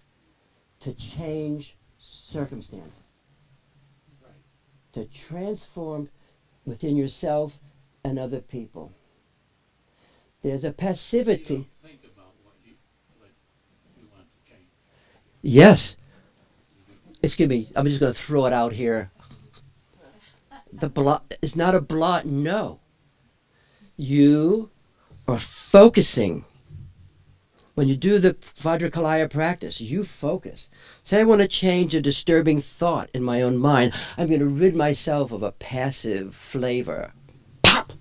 to change circumstances. Right. To transform within yourself and other people. There's a passivity. You don't think about what you want to change. Yes. Excuse me, I'm just going to throw it out here. The blot is not a blot, no. You are focusing. When you do the Vajrakalaya practice, you focus. Say I want to change a disturbing thought in my own mind. I'm going to rid myself of a passive flavor. Pop!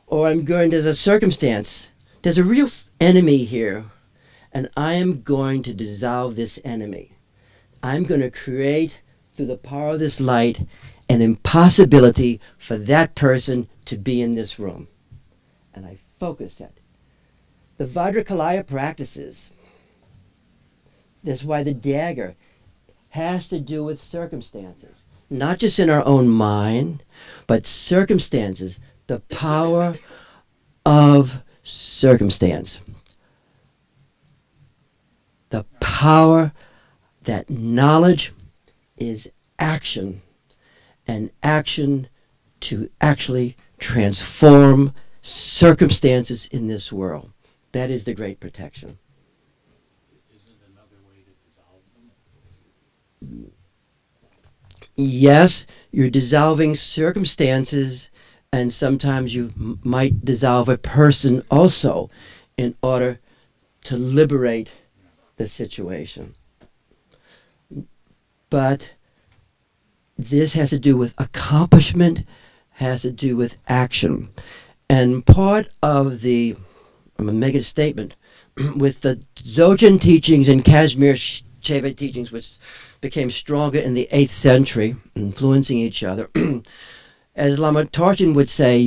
Or I'm going, there's a circumstance. There's a real enemy here. And I am going to dissolve this enemy. I'm going to create, through the power of this light, an impossibility for that person to be in this room. And I focus that. The Vajrakalaya practices, that's why the dagger has to do with circumstances. Not just in our own mind, but circumstances. The power of circumstance. The power that knowledge is action, and action to actually transform circumstances in this world. That is the great protection. Isn't another way to dissolve them? Yes, you're dissolving circumstances, and sometimes you might dissolve a person also in order to liberate the situation. But this has to do with accomplishment, has to do with action. And part of the, I'm going to make a statement, with the Dzogchen teachings and Kashmir Shiva teachings, which became stronger in the 8th century, influencing each other, as Lama Tarjan would say,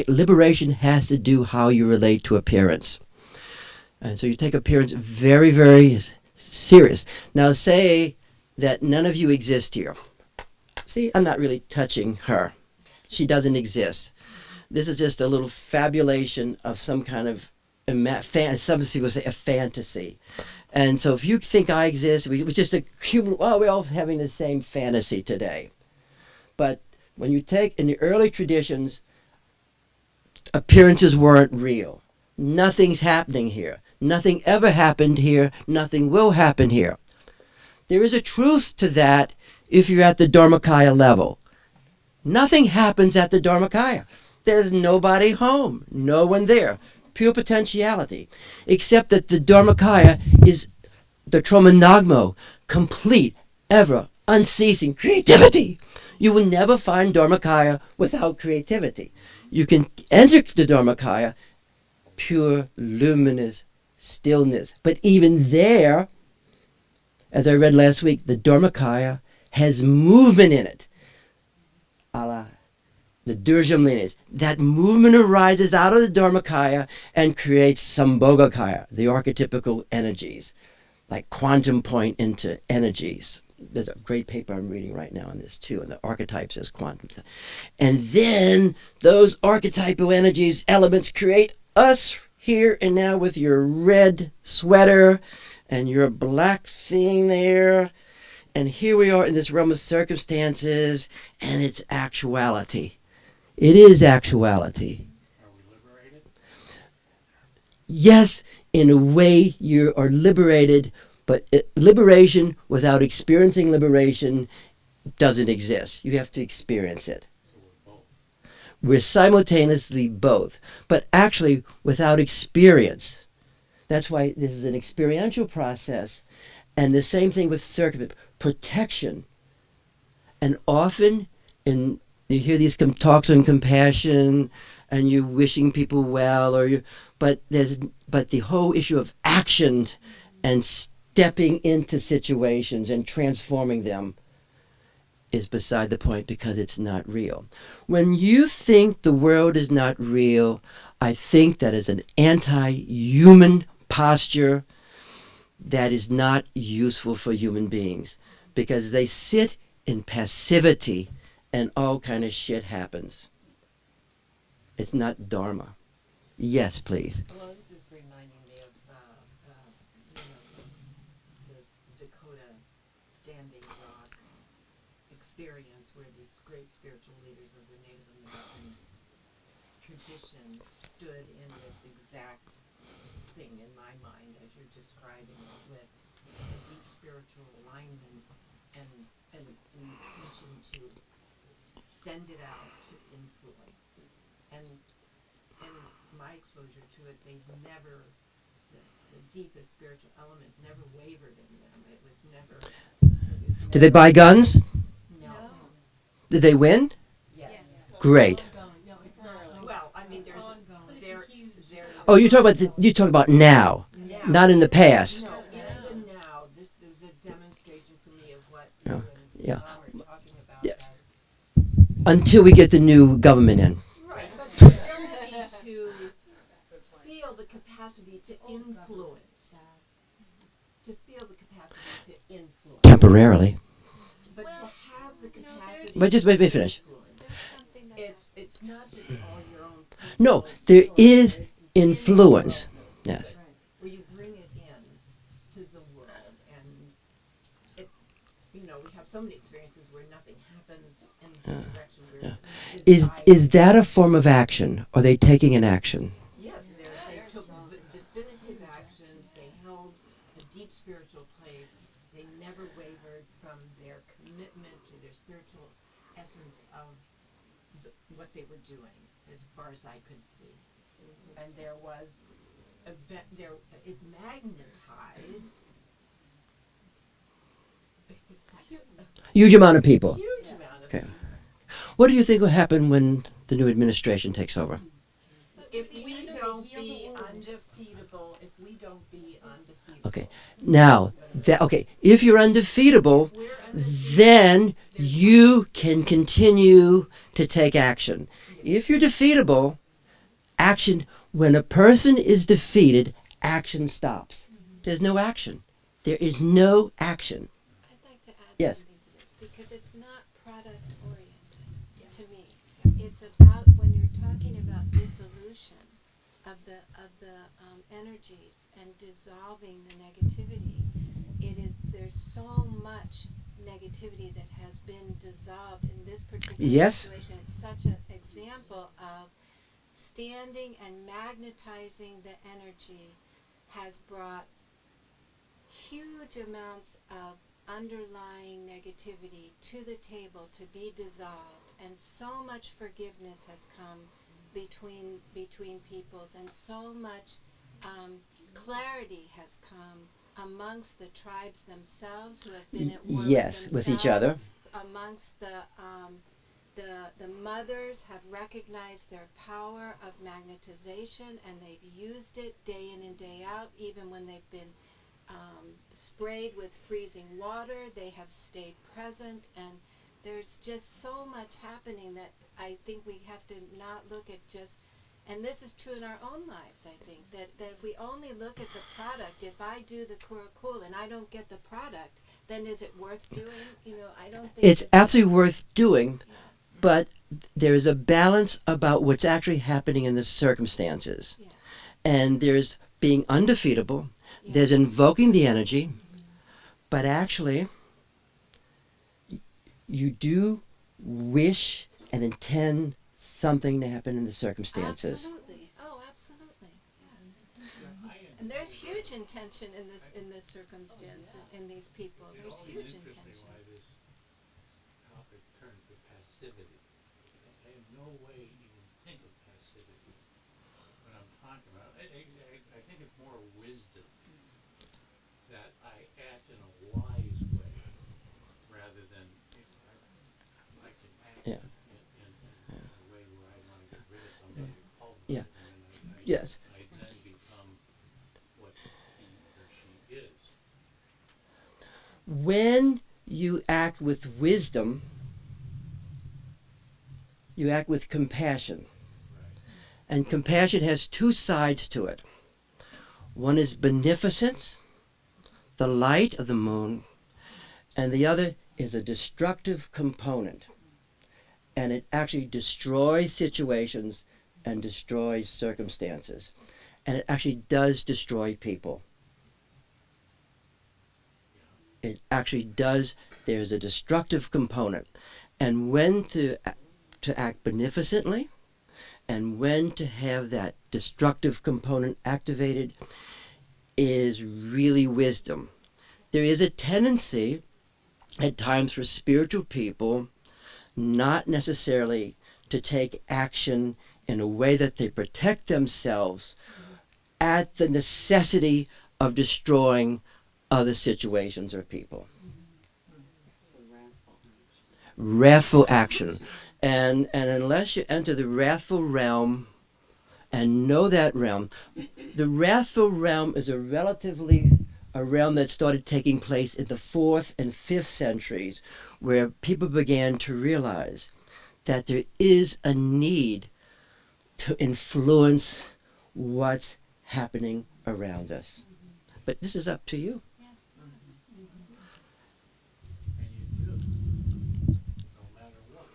liberation has to do how you relate to appearance. And so you take appearance very, very serious. Now say that none of you exist here. See, I'm not really touching her. She doesn't exist. This is just a little fabulation of some kind of, some people say a fantasy. And so if you think I exist, we just a human, well, we're all having the same fantasy today. But when you take, in the early traditions, appearances weren't real. Nothing's happening here. Nothing ever happened here. Nothing will happen here. There is a truth to that if you're at the Dharmakaya level. Nothing happens at the Dharmakaya. There's nobody home. No one there. Pure potentiality. Except that the Dharmakaya is the Tromanagmo, complete, ever, unceasing creativity. You will never find Dharmakaya without creativity. You can enter the Dharmakaya, pure, luminous stillness. But even there, as I read last week, the Dharmakaya has movement in it. A la the Durjam lineage. That movement arises out of the Dharmakaya and creates Sambhogakaya, the archetypical energies, like quantum point into energies. There's a great paper I'm reading right now on this too, and the archetypes as quantum stuff. And then those archetypal energies, elements create us here and now with your red sweater and your black thing there. And here we are in this realm of circumstances, and it's actuality. It is actuality. Are we liberated? Yes, in a way you are liberated, but liberation without experiencing liberation doesn't exist. You have to experience it. So we're both. We're simultaneously both, but actually without experience. That's why this is an experiential process. And the same thing with protection. And often you hear these talks on compassion, and you're wishing people well, but the whole issue of action and stepping into situations and transforming them is beside the point, because it's not real. When you think the world is not real, I think that is an anti-human posture that is not useful for human beings, because they sit in passivity and all kind of shit happens. It's not Dharma. Yes, please. Well, this is reminding me of, this Dakota Standing Rock experience where these great spiritual leaders of the Native American tradition stood in this exact thing in my mind as you're describing it, with a deep spiritual alignment and an intention to send it out to influence. And my exposure to it, they've never, the deepest spiritual element never wavered in them. It was never. Did they buy guns? No. Did they win? Yes. Great. Well, I mean, there's Oh, you talk about now, now. not in the past. No, even now, this is a demonstration Yeah. Tom are talking about Yes. that. Until we get the new government in. Right, but the ability to feel the capacity to influence. To feel the capacity to influence. Temporarily. But to Well, have the capacity But just let me to finish. influence. there's something that It's not just all your own No, personal there choice, is there's this influence. inner Yes. Right, where you bring it in to the world, and it, we have so many experiences where nothing happens in the direction where yeah. we Is desire. that a form of action? Are they taking an action? Yes, they took definitive actions. They held a deep spiritual place. They never wavered from their commitment to their spiritual essence of what they were doing, as far as I could see. And there was it magnetized Huge amount of people. huge amount of Okay. people. What do you think will happen when the new administration takes over? If we don't be undefeatable, Okay. Now, if you're undefeatable, we're then you can continue to take action. If you're defeatable, action, when a person is defeated, action stops. There's no action. There is no action. I'd like to add Yes. something to this because it's not product oriented to me. It's about when you're talking about dissolution of the energies and dissolving the negativity. There's so much negativity that has been dissolved in this particular Yes. situation. It's such an example of standing and magnetizing the energy has brought huge amounts of underlying negativity to the table to be dissolved, and so much forgiveness has come between peoples, and so much clarity has come amongst the tribes themselves who have been at war Yes, with each other. amongst the mothers have recognized their power of magnetization, and they've used it day in and day out. Even when they've been sprayed with freezing water, they have stayed present, and there's just so much happening that I think we have to not look at just, and this is true in our own lives, I think, that if we only look at the product, if I do the Kurakul and I don't get the product, then is it worth doing? I don't think It's absolutely worth doing, Yes. but there is a balance about what's actually happening in the circumstances. Yeah. And there's being undefeatable, Yeah. there's invoking the energy, but actually, you do wish and intend something to happen in the circumstances. Absolutely. Oh, absolutely. Yes. And there's huge intention in this circumstance, in these people. There's huge Interesting intention. why this topic turned to passivity. I have no way to even think of passivity when I'm talking about it. I think it's more wisdom that I act in a wise way rather than I can act Yeah. in a way where I want to get rid of somebody or call them, Yeah. and then Yes. I then become what he or she is. When you act with wisdom, you act with compassion. Right. And compassion has two sides to it. One is beneficence, the light of the moon, and the other is a destructive component. And it actually destroys situations and destroys circumstances. And it actually does destroy people. It actually does. There's a destructive component. And when to act beneficently and when to have that destructive component activated is really wisdom. There is a tendency at times for spiritual people not necessarily to take action in a way that they protect themselves at the necessity of destroying other situations or people. Wrathful action. And unless you enter the wrathful realm and know that realm, the wrathful realm is a relatively a realm that started taking place in the 4th and 5th centuries, where people began to realize that there is a need to influence what's happening around us. But this is up to you. And you do, no matter what.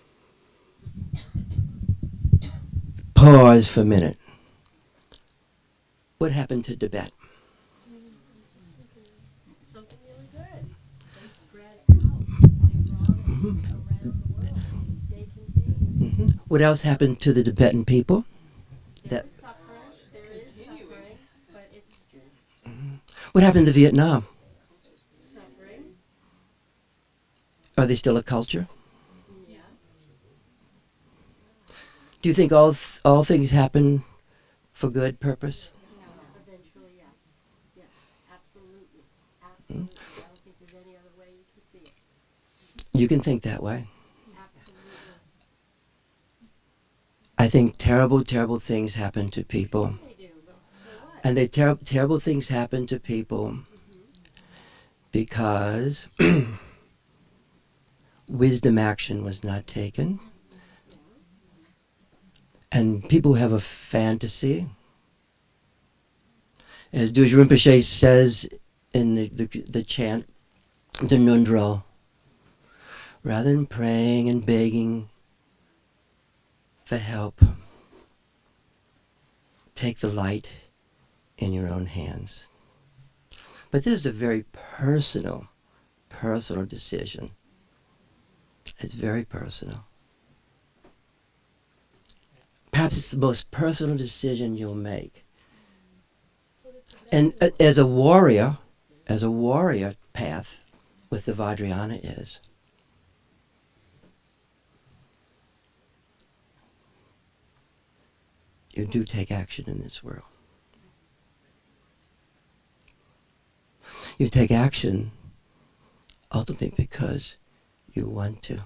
Pause for a minute. What happened to Tibet? Something really good. They spread out. They brought it around the world. They stay contained. What else happened to the Tibetan people? There is suffering. There is suffering, but it's What happened to Vietnam? suffering. Are they still a culture? Yes. Do you think all things happen for good purpose? Eventually, yes. Yes, absolutely. Absolutely. I don't think there's any other way you can see it. You can think that way. Absolutely. I think terrible, terrible things happen to people. They do, but for what? And terrible things happen to people because wisdom action was not taken. And people have a fantasy. As Duj Rinpoche says in the chant, the Nundro, rather than praying and begging for help, take the light in your own hands. But this is a very personal decision. It's very personal. Perhaps it's the most personal decision you'll make. And as a warrior path with the Vajrayana is, you do take action in this world. You take action ultimately because you want to.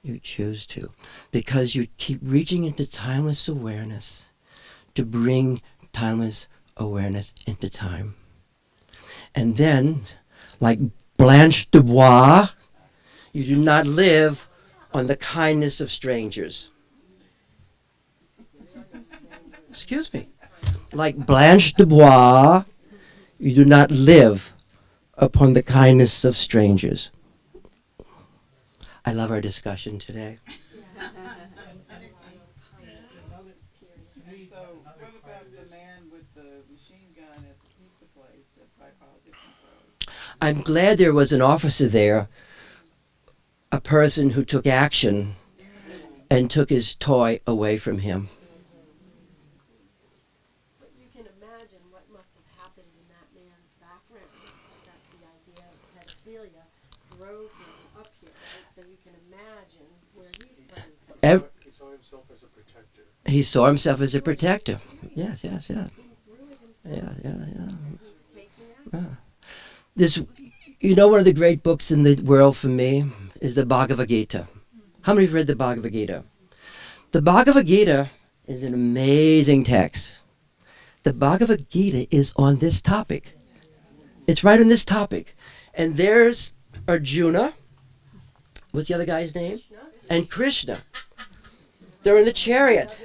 You choose to. Because you keep reaching into timeless awareness to bring timeless awareness into time. And then, like Blanche Dubois, you do not live on the kindness of strangers. Excuse me. Like Blanche Dubois, you do not live upon the kindness of strangers. I love our discussion today. So, what about the man with the machine gun at the pizza place that by politicians closed? I'm glad there was an officer there, a person who took action and took his toy away from him. But you can imagine what must have happened in that man's background, that the idea of pedophilia drove him up here, right? So you can imagine where he's coming from. He saw himself as a protector. He saw himself as a protector. Yes. Through it himself, Yeah. he's taking out. This, one of the great books in the world for me is the Bhagavad Gita. How many have read the Bhagavad Gita? The Bhagavad Gita is an amazing text. The Bhagavad Gita is on this topic. It's right on this topic. And there's Arjuna. What's the other guy's name? And Krishna. They're in the chariot.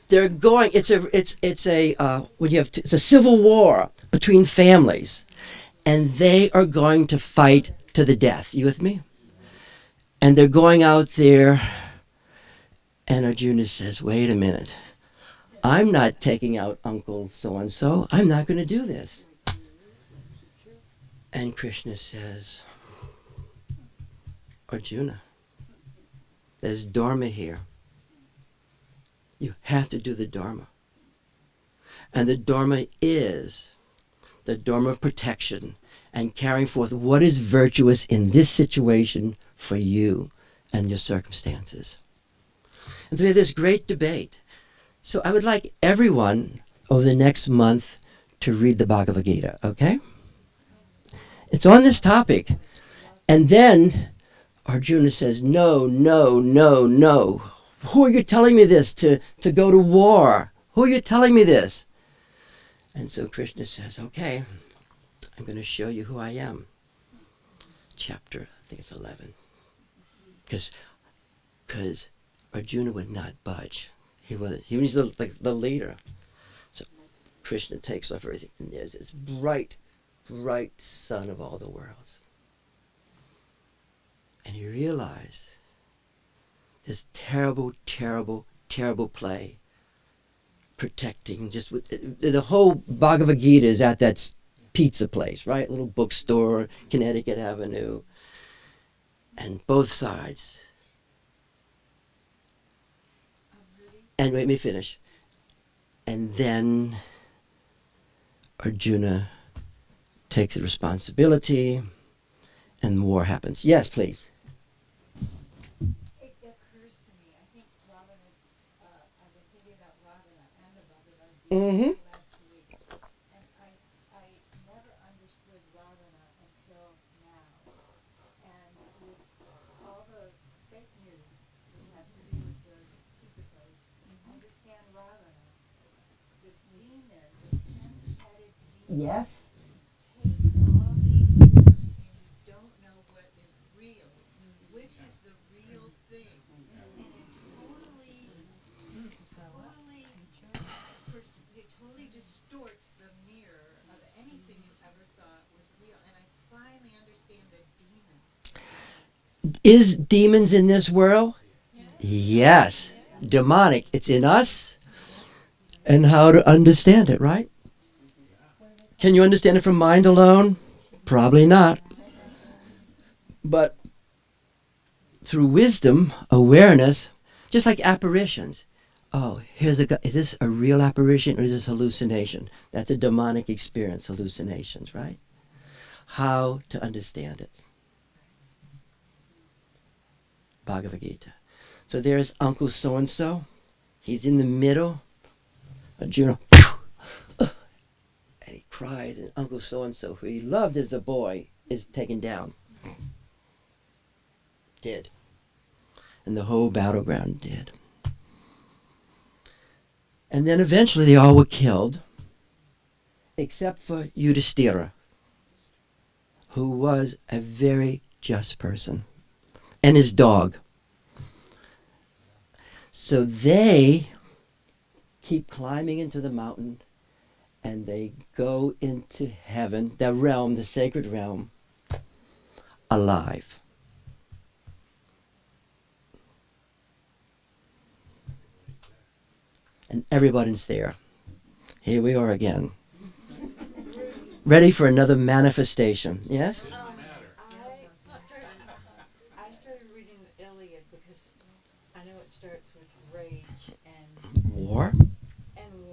They're going. It's a civil war between families, and they are going to fight to the death. You with me? And they're going out there, and Arjuna says, "Wait a minute. I'm not taking out Uncle so-and-so. I'm not going to do this." And Krishna says, "Arjuna, there's Dharma here. You have to do the Dharma. And the Dharma is the Dharma of protection and carrying forth what is virtuous in this situation for you and your circumstances." And so we have this great debate. So I would like everyone over the next month to read the Bhagavad Gita, okay? It's on this topic. And then Arjuna says, no. Who are you telling me this to go to war? Who are you telling me this? And so Krishna says, okay, I'm going to show you who I am. Chapter, I think it's 11. Because Arjuna would not budge. He was the leader. So Krishna takes off everything, and there's this bright, bright sun of all the worlds. And he realized this terrible, terrible, terrible play protecting the whole Bhagavad Gita is at that pizza place, right? Little bookstore, Connecticut Avenue. And both sides. And let me finish. And then Arjuna takes the responsibility and war happens. Yes, please. It occurs to me, I think Ravana's, I've been thinking about Ravana and the Bhagavad Gita Mm-hmm. the last 2 weeks, and I never understood Ravana until now. And with all the fake news that has to do with the pizza place, I understand Ravana, the demon, the 10-headed demon. Yes. Takes all these forms and you don't know what is real, which is the real thing. And it totally distorts the mirror of anything you ever thought was real. And I finally understand the demon. Is demons in this world? Yes. Demonic. It's in us. And how to understand it, right? Can you understand it from mind alone? Probably not. But through wisdom, awareness, just like apparitions. Oh, is this a real apparition or is this hallucination? That's a demonic experience, hallucinations, right? How to understand it. Bhagavad Gita. So there's Uncle so-and-so. He's in the middle. Arjuna, and he cries, and Uncle so-and-so, who he loved as a boy, is taken down. Dead. And the whole battleground dead. And then eventually they all were killed, except for Yudhishthira, who was a very just person, and his dog. So they keep climbing into the mountain, and they go into heaven, the realm, the sacred realm, alive. And everybody's there. Here we are again. Ready for another manifestation. Yes? I started reading the Iliad because I know it starts with rage and War?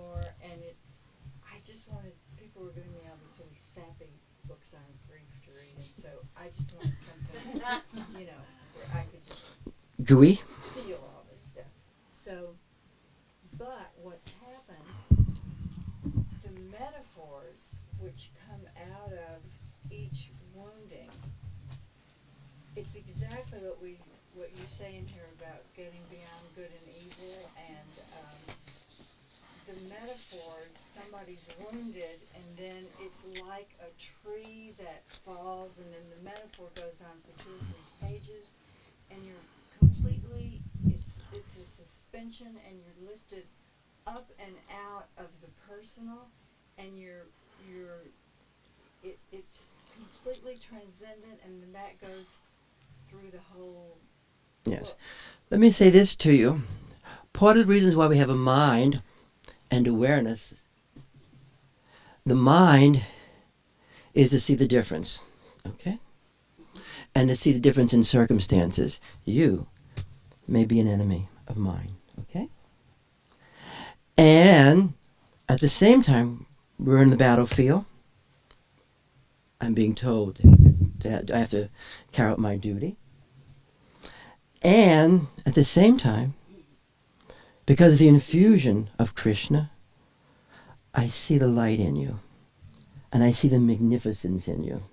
war, and I just wanted, people were giving me all these really sappy books on grief to read, and so I just wanted something, where I could just Gooey? feel all this stuff. So, but what's happened, the metaphors which come out of each wounding, it's exactly what you say in here about getting beyond good and evil, and the metaphors, somebody's wounded, and then it's like a tree that falls, and then the metaphor goes on for 2 or 3 pages, and you're completely, it's a suspension, and you're lifted up and out of the personal, and it's completely transcendent, and then that goes through the whole Yes. book. Let me say this to you. Part of the reasons why we have a mind and awareness, the mind is to see the difference, okay? And to see the difference in circumstances. You may be an enemy of mine, okay? And at the same time, we're in the battlefield. I'm being told that I have to carry out my duty. And at the same time, because of the infusion of Krishna, I see the light in you. And I see the magnificence in you.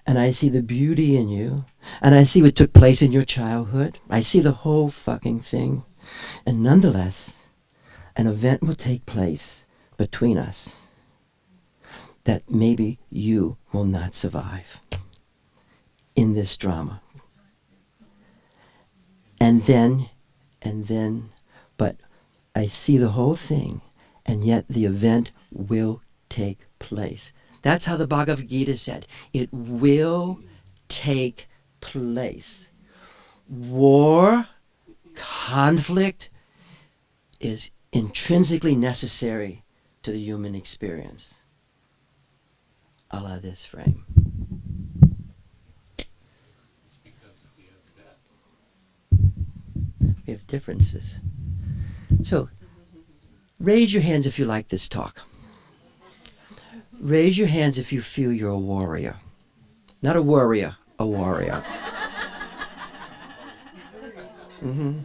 And I see the beauty in you. And I see what took place in your childhood. I see the whole fucking thing. And nonetheless, an event will take place between us. that maybe you will not survive in this drama. And then, but I see the whole thing, and yet the event will take place. That's how the Bhagavad Gita said. It will take place. War, conflict is intrinsically necessary to the human experience. A la this frame. Because we have death. We have differences. So, raise your hands if you like this talk. Raise your hands if you feel you're a warrior. Not a worrier, a warrior. Mm-hmm.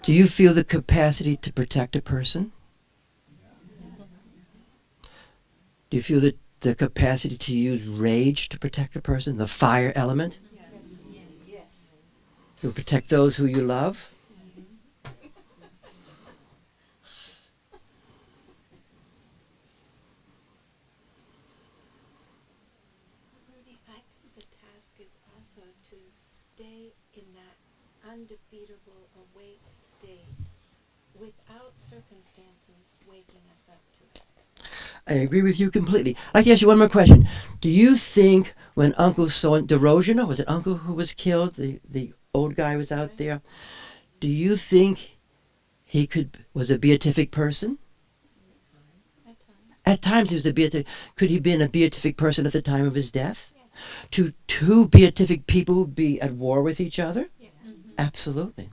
Do you feel the capacity to protect a person? Do you feel the capacity to use rage to protect a person? The fire element? Yes. To protect those who you love? Rudy, I think the task is also to stay in that undefeatable awake state without circumstances waking us up to it. I agree with you completely. I'd like to ask you one more question. Do you think when Uncle DeRozano, was it Uncle who was killed, the old guy was out there, do you think he was a beatific person? At times. At times he was a beatific. Could he have been a beatific person at the time of his death? Yes. Two beatific people be at war with each other? Yes. Absolutely.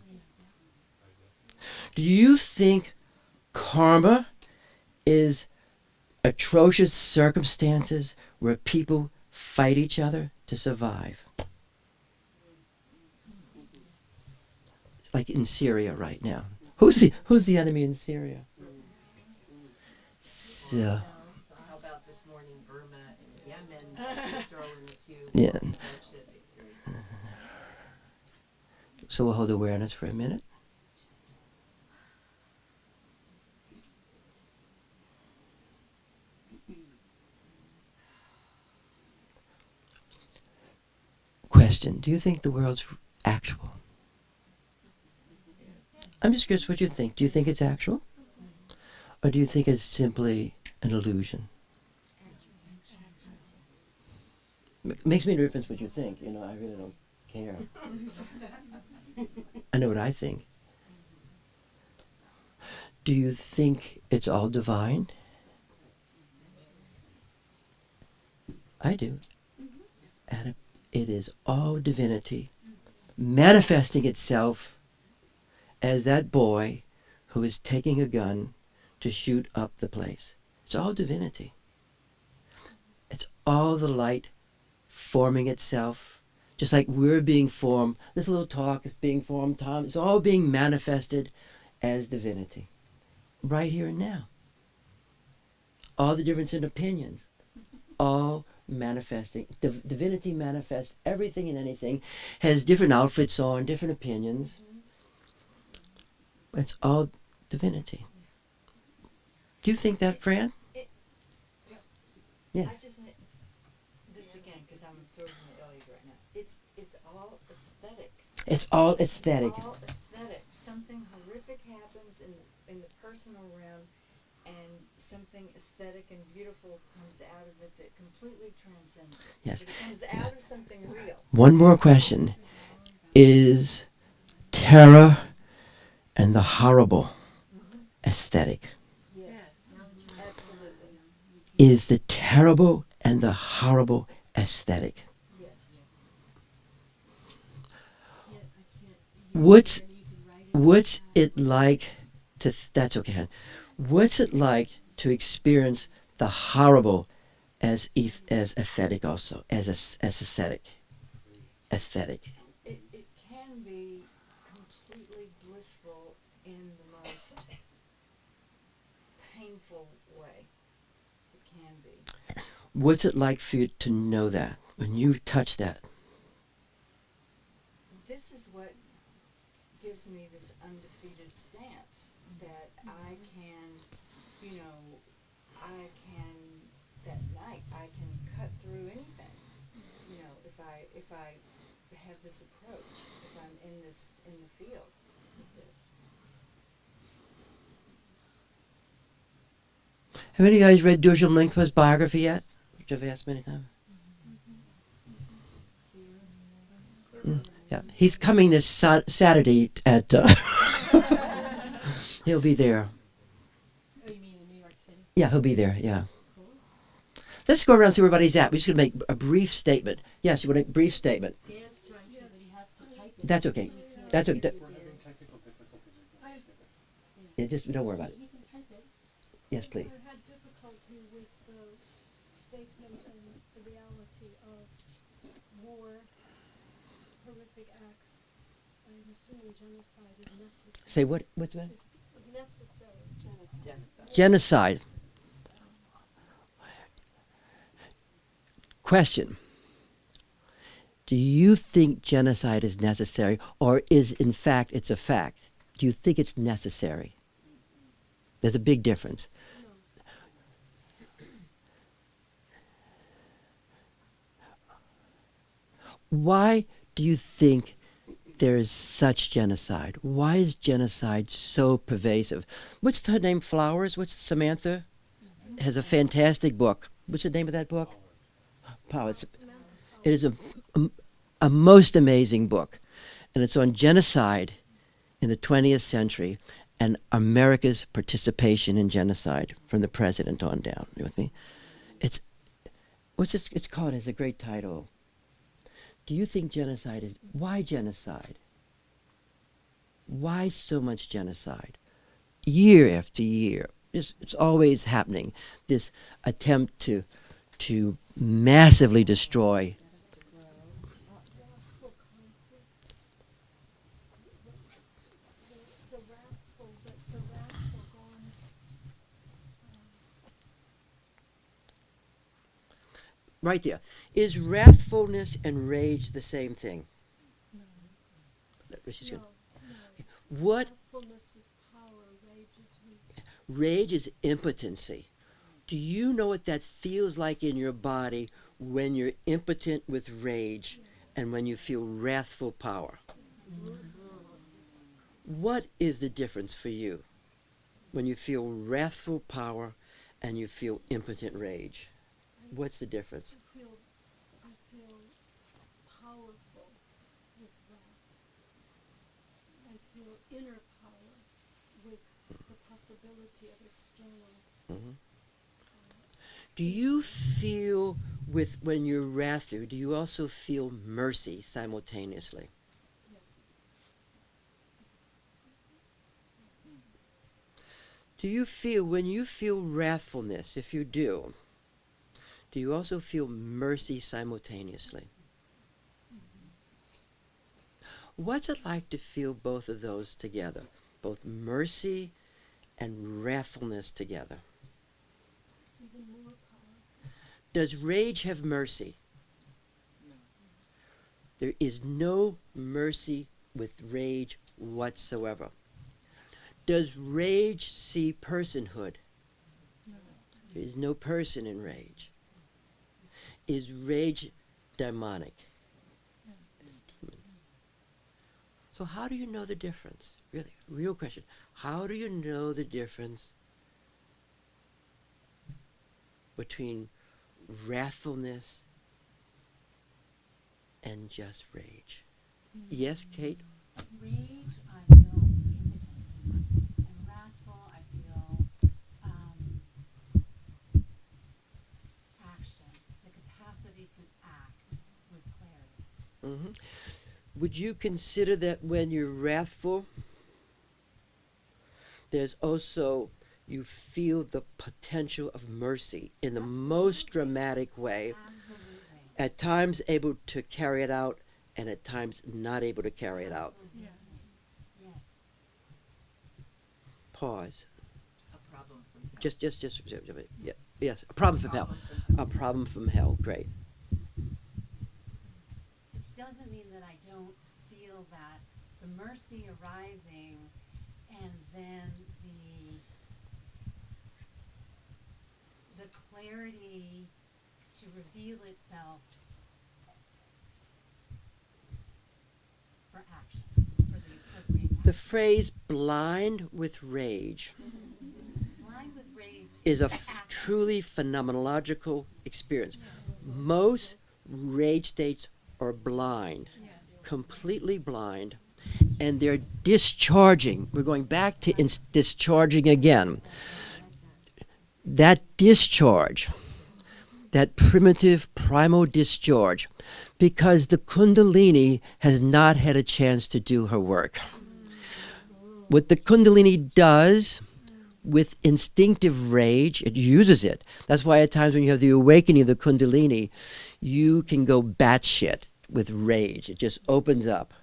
Do you think karma is atrocious circumstances where people fight each other to survive? It's like in Syria right now. Who's the enemy in Syria? So, How about this morning, Burma and Yemen, throw in a few yeah. bloodshed experiences. So we'll hold awareness for a minute. Question, do you think the world's actual? I'm just curious what you think. Do you think it's actual? Or do you think it's simply an illusion? Makes me no difference what you think. You know, I really don't care. I know what I think. Do you think it's all divine? I do. And it is all divinity manifesting itself as that boy who is taking a gun to shoot up the place. It's all divinity. It's all the light forming itself, just like we're being formed. This little talk is being formed, Tom. It's all being manifested as divinity, right here and now. All the difference in opinions, all manifesting. Divinity manifests everything and anything, has different outfits on, different opinions. It's all divinity. Do you think that, Fran? Yes. I just this again because I'm absorbing the Iliad right now. It's all aesthetic. It's all aesthetic. It's all aesthetic. Something horrific happens in the personal realm, and something aesthetic and beautiful comes out of it that completely transcends it. Yes. It comes out of something real. One more question. Is terror and the horrible aesthetic? Yes. Absolutely. Is the terrible and the horrible aesthetic? Yes. What's it like to that's okay, hon. What's it like to experience the horrible as aesthetic also, as aesthetic? Aesthetic. It can be completely blissful in the most painful way. It can be. What's it like for you to know that when you touch that? This is what gives me this undefeated stance that I can, I can if I have this approach, if I'm in the field with this. Have any of you guys read Dzogchen Lingpa's biography yet? Which I've asked many times. Yeah, he's coming this Saturday at. He'll be there. Oh, you mean in New York City? Yeah, he'll be there. Yeah. Let's go around and see where everybody's at. We're just going to make a brief statement. Yes, you want a brief statement? Dan's trying to, but he has to type it. That's okay. That's okay. We're having technical difficulties again. Yeah, just don't worry about it. He can type it. Yes, please. I had difficulty with the statement and the reality of war, horrific acts. I'm assuming genocide is necessary. Say what? What's that? Is necessary. Genocide. Question. Do you think genocide is necessary, or is in fact it's a fact? Do you think it's necessary? There's a big difference. Why do you think there is such genocide? Why is genocide so pervasive? What's her name? Flowers? What's Samantha? Has a fantastic book. What's the name of that book? Power. It is a most amazing book. And it's on genocide in the 20th century and America's participation in genocide from the president on down. You with me? It's called, it's a great title. Do you think genocide is, why genocide? Why so much genocide? Year after year. It's always happening. This attempt to massively destroy. Wrathful conflict. The wrathful gone. Right there. Is wrathfulness and rage the same thing? She's gonna- What? Wrathfulness is power, rage is weak. Rage is impotency. Do you know what that feels like in your body when you're impotent with rage and when you feel wrathful power? What is the difference for you when you feel wrathful power and you feel impotent rage? What's the difference? I feel powerful with wrath. I feel inner power with the possibility of external. Mhm. Do you feel when you're wrathful, do you also feel mercy simultaneously? Do you feel, when you feel wrathfulness, if you do you also feel mercy simultaneously? What's it like to feel both of those together? Both mercy and wrathfulness together? Even more power. Does rage have mercy? No. There is no mercy with rage whatsoever. Does rage see personhood? No. There is no person in rage. Is rage demonic? So how do you know the difference? Really, real question. How do you know the difference between wrathfulness and just rage? Yes, Kate? Rage, I feel impotence. And wrathful, I feel action, the capacity to act with clarity. Mm-hmm. Would you consider that when you're wrathful, there's also, you feel the potential of mercy in the most dramatic way, Absolutely. at times able to carry it out and at times not able to carry it out? Absolutely. Yes. Pause. A problem from hell. Just, yeah, yes, a problem from hell. A problem from hell, great. Which doesn't mean that I don't feel that the mercy arising and then the clarity to reveal itself The phrase blind with rage Blind with rage. is a the act. truly phenomenological experience. Most rage states are blind, completely blind, and they're discharging. We're going back to discharging again. That discharge, that primitive primal discharge, because the Kundalini has not had a chance to do her work. What the Kundalini does with instinctive rage, it uses it. That's why at times when you have the awakening of the Kundalini, you can go batshit with rage. It just opens up.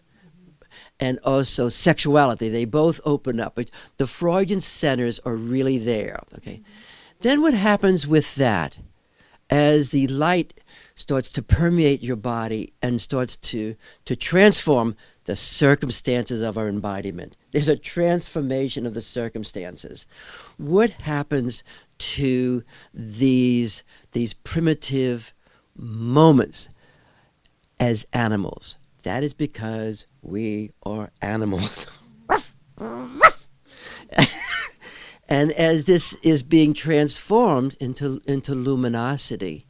And also sexuality, they both open up. The Freudian centers are really there. Okay. Then what happens with that? As the light starts to permeate your body and starts to transform the circumstances of our embodiment. There's a transformation of the circumstances. What happens to these primitive moments as animals? That is because we are animals. And as this is being transformed into luminosity,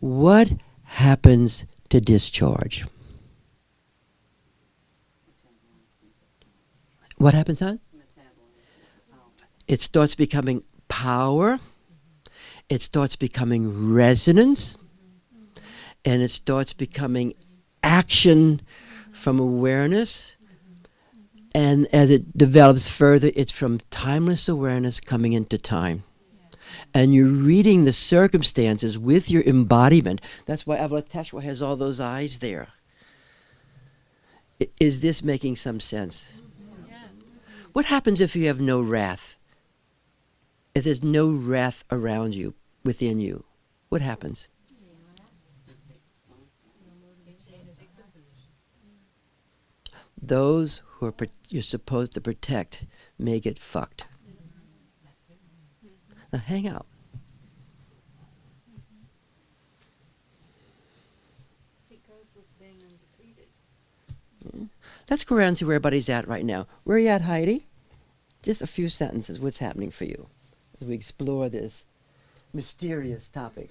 what happens to discharge? What happens, hon? It starts becoming power. It starts becoming resonance. And it starts becoming action from awareness. And as it develops further, it's from timeless awareness coming into time. And you're reading the circumstances with your embodiment. That's why Avalokiteshvara has all those eyes there. Is this making some sense? Yes. What happens if you have no wrath? If there's no wrath around you, within you, what happens? Those who are you're supposed to protect may get fucked. Now hang out. It goes with being undefeated. Let's go around and see where everybody's at right now. Where are you at, Heidi? Just a few sentences. What's happening for you as we explore this mysterious topic?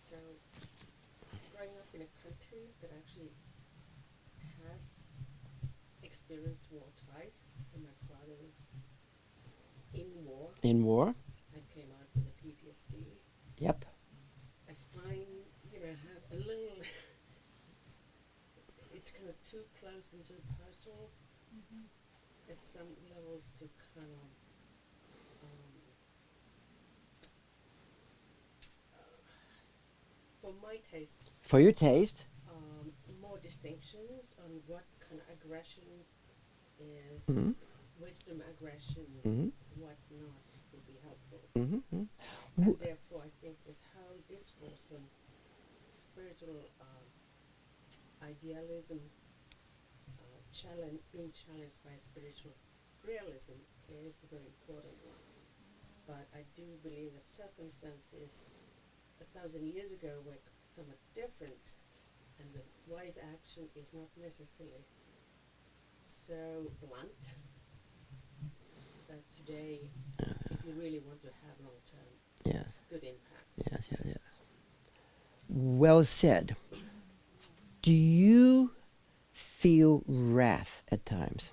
So, growing up in a country that actually has experienced war twice, and my father was in war. In war? I came out with a PTSD. Yep. I find, I have a little, it's kind of too close and too personal at some levels to kind of, for my taste, For your taste? more distinctions on what kind of aggression is wisdom aggression, what not would be helpful. Mm-hmm. And therefore, I think this whole discourse on spiritual idealism, being challenged by spiritual realism is a very important one. But I do believe that circumstances 1,000 years ago were somewhat different, and the wise action is not necessarily so blunt that today, if you really want to have long-term Yes. good impact. Yes, yes, yes. Well said. Do you feel wrath at times?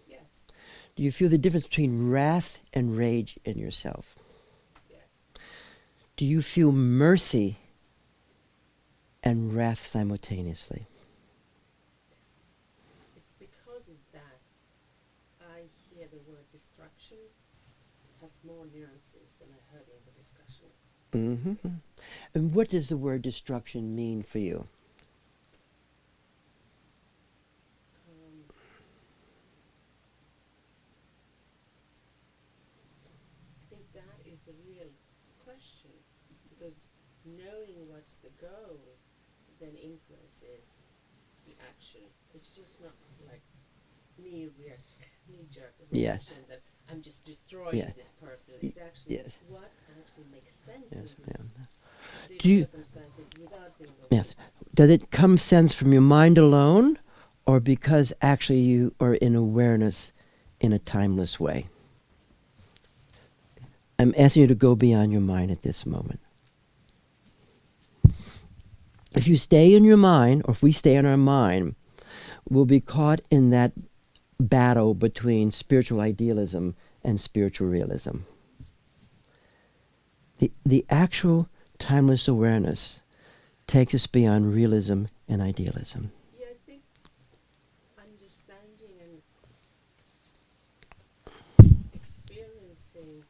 Yes, Do you feel the difference between wrath and rage in yourself? yes. Do you feel mercy and wrath simultaneously? It's because of that I hear the word destruction has more nuances than I heard in the discussion. Mm-hmm. And what does the word destruction mean for you? I think that is the real question, because knowing what's the goal then influences the action. It's just not like knee-jerk Yes. reaction that I'm just destroying Yeah. this person. It's actually Yes. what actually makes sense Yes, in these Do you- circumstances without being Yes. Does it come sense from your mind alone, or because actually you are in awareness in a timeless way? I'm asking you to go beyond your mind at this moment. If you stay in your mind, or if we stay in our mind, we'll be caught in that battle between spiritual idealism and spiritual realism. The actual timeless awareness takes us beyond realism and idealism. Yeah, I think understanding and experiencing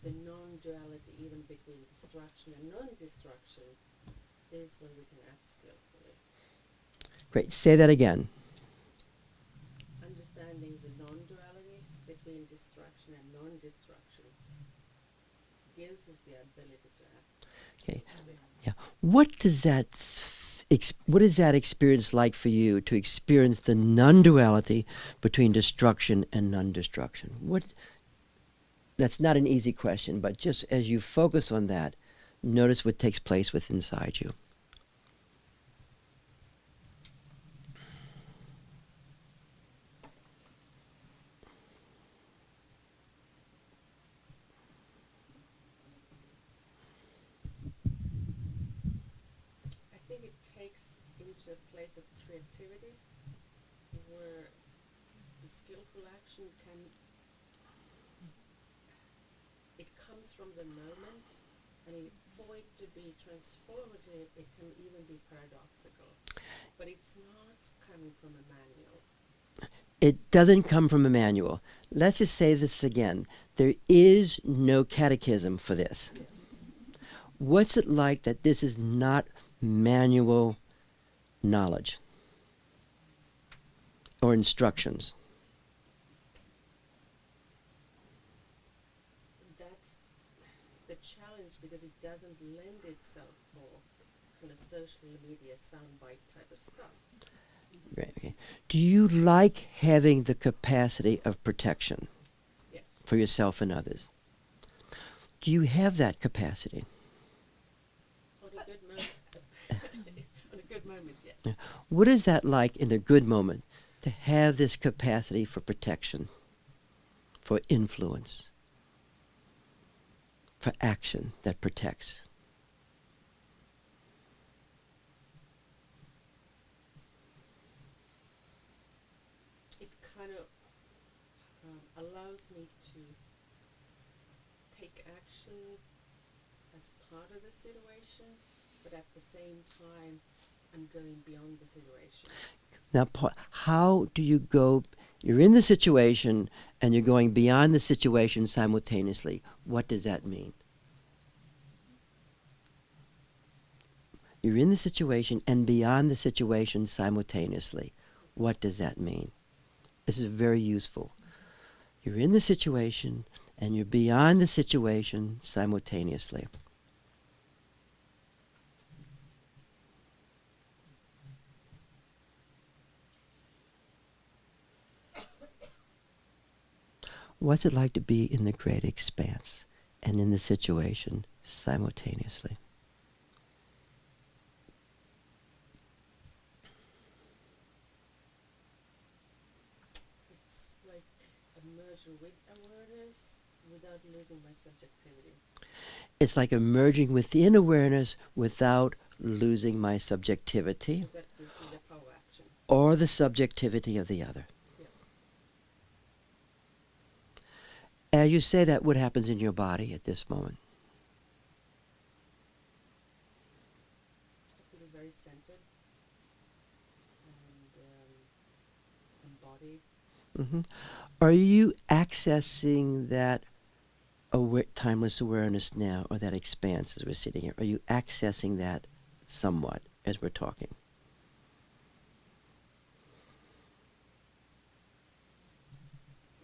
the non-duality even between destruction and non-destruction is when we can act skillfully. Great. Say that again. Understanding the non-duality between destruction and non-destruction gives us the ability to act Okay. skillfully. Yeah. What does that what is that experience like for you, to experience the non-duality between destruction and non-destruction? That's not an easy question, but just as you focus on that, notice what takes place within inside you. I think it takes into a place of creativity where the skillful action it comes from the moment, and for it to be transformative, it can even be paradoxical. But it's not coming from a manual. It doesn't come from a manual. Let's just say this again. There is no catechism for this. What's it like that this is not manual knowledge or instructions? That's the challenge, because it doesn't lend itself for kind of social media soundbite type of stuff. Right, okay. Do you like having the capacity of protection Yes. for yourself and others? Do you have that capacity? On a good moment. On a good moment, yes. Yeah. What is that like in a good moment, to have this capacity for protection, for influence, for action that protects? It kind of allows me to take action as part of the situation, but at the same time, I'm going beyond the situation. Now, how do you go? You're in the situation and you're going beyond the situation simultaneously. What does that mean? You're in the situation and beyond the situation simultaneously. What does that mean? This is very useful. You're in the situation and you're beyond the situation simultaneously. What's it like to be in the great expanse and in the situation simultaneously? It's like a merger with awareness without losing my subjectivity. It's like emerging within awareness without losing my subjectivity Because that gives me the power action. or the subjectivity of the other. Yeah. As you say that, what happens in your body at this moment? I feel very centered and embodied. Hmm. Are you accessing that timeless awareness now, or that expanse as we're sitting here? Are you accessing that somewhat as we're talking?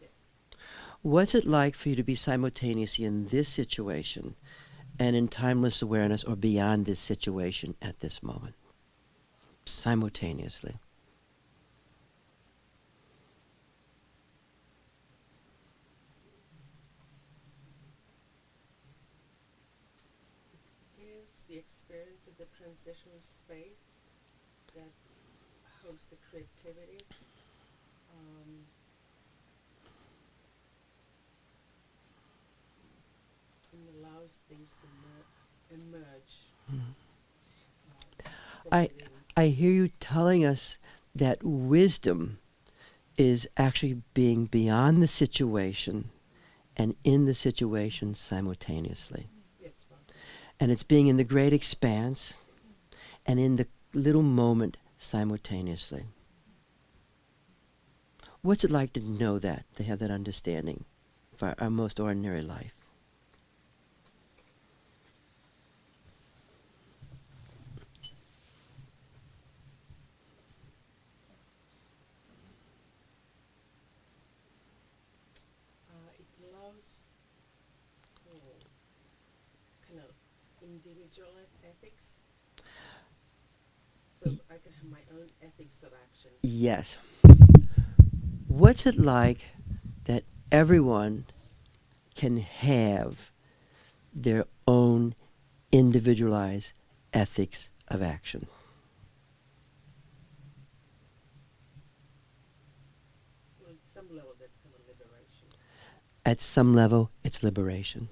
Yes. What's it like for you to be simultaneously in this situation and in timeless awareness or beyond this situation at this moment? Simultaneously. it's the experience of the transitional space that holds the creativity. And allows things to emerge. From I within. I hear you telling us that wisdom is actually being beyond the situation and in the situation simultaneously. Yes, possible. And it's being in the great expanse and in the little moment simultaneously. What's it like to know that, to have that understanding for our most ordinary life? It allows for kind of individualized ethics. So I can have my own ethics of action. Yes. What's it like that everyone can have their own individualized ethics of action? Well, at some level, that's kind of liberation. At some level, it's liberation.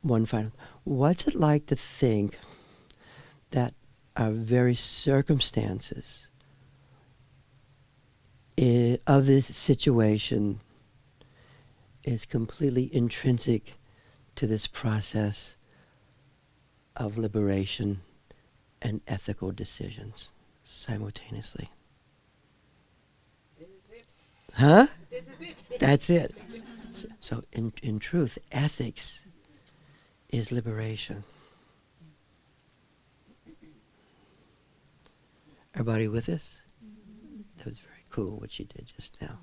One final. What's it like to think that our very circumstances of this situation is completely intrinsic to this process of liberation and ethical decisions simultaneously? This is it. Huh? This is it. That's it. So in truth, ethics is liberation. Everybody with us? That was very cool what she did just now.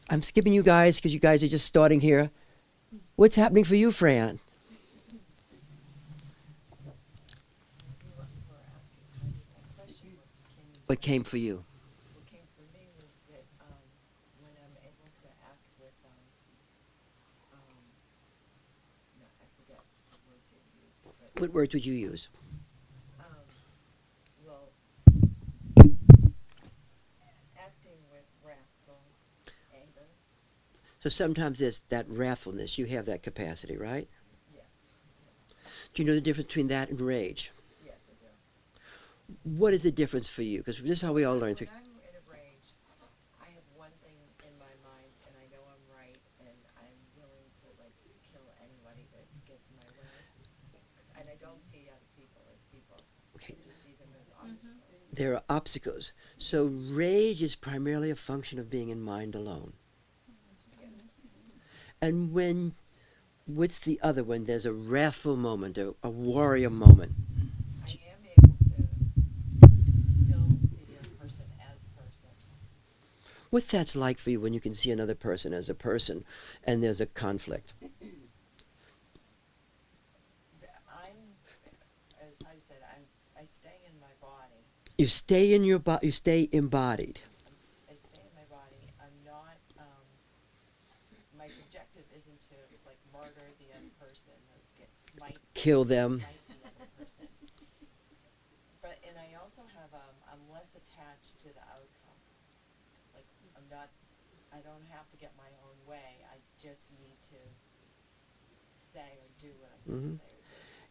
I'm skipping you guys because you guys are just starting here. What's happening for you, Fran? What came for you? What came for me was that when I'm able to act with, no, I forget the words you used, but What words would you use? well, acting with wrathful anger. So sometimes there's that wrathfulness. You have that capacity, right? Yes, Do you know the difference between that and rage? yes, I do. What is the difference for you? Because this is how we all learn. When I'm in a rage, I have one thing in my mind, and I know I'm right, and I'm willing to like kill anybody that gets in my way. And I don't see other people as people. Okay. I just see them as obstacles. There are obstacles. So rage is primarily a function of being in mind alone. Yes. And what's the other one? There's a wrathful moment, a warrior moment. I am able to still see a person as a person. What that's like for you when you can see another person as a person and there's a conflict. I'm, as I said, I stay in my body. You stay in your you stay embodied. I stay in my body. I'm not, my objective isn't to like murder the other person or Kill them. smite the other person. But, and I also have, I'm less attached to the outcome. Like, I don't have to get my own way. I just need to say or do what I need to say or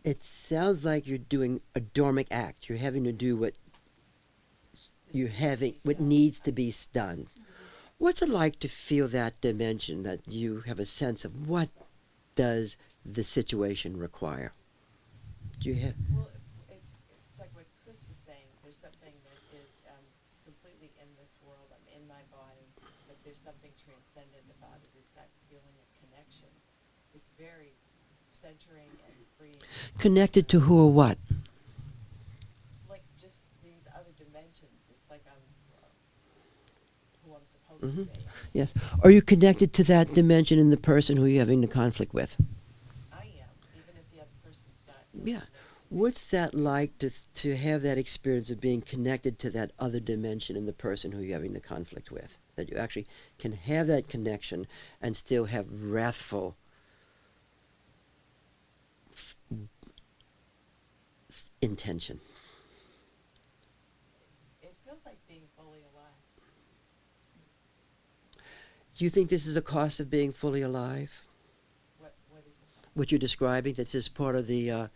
do. It sounds like you're doing a dormic act. You're having to do what needs to be done. What's it like to feel that dimension, that you have a sense of what does the situation require? Do you have? Well, it's like what Chris was saying. There's something that is completely in this world. I'm in my body, but there's something transcendent about it. It's that feeling of connection. It's very centering and freeing. Connected to who or what? Like just these other dimensions. It's like I'm who I'm supposed to be. Yes. Are you connected to that dimension in the person who you're having the conflict with? I am, even if the other person's not. Yeah. What's that like to have that experience of being connected to that other dimension in the person who you're having the conflict with? That you actually can have that connection and still have wrathful intention? It feels like being fully alive. Do you think this is a cost of being fully alive? What is it? What you're describing, that's just part of the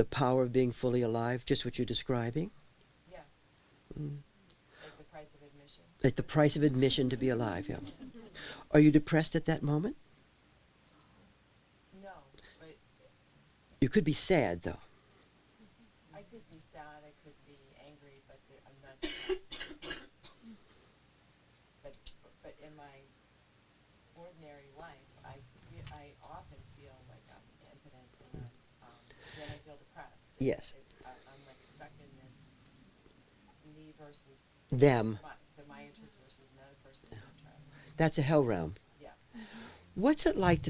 power of being fully alive, just what you're describing? Yeah. Mm. Like the price of admission. Like the price of admission to be alive, yeah. Are you depressed at that moment? No, but You could be sad, though. I could be sad, I could be angry, but I'm not depressed. But in my ordinary life, I often feel like I'm impotent and then I feel depressed. Yes. I'm like stuck in this me versus Them. my interest versus another person's interest. That's a hell realm. Yeah. What's it like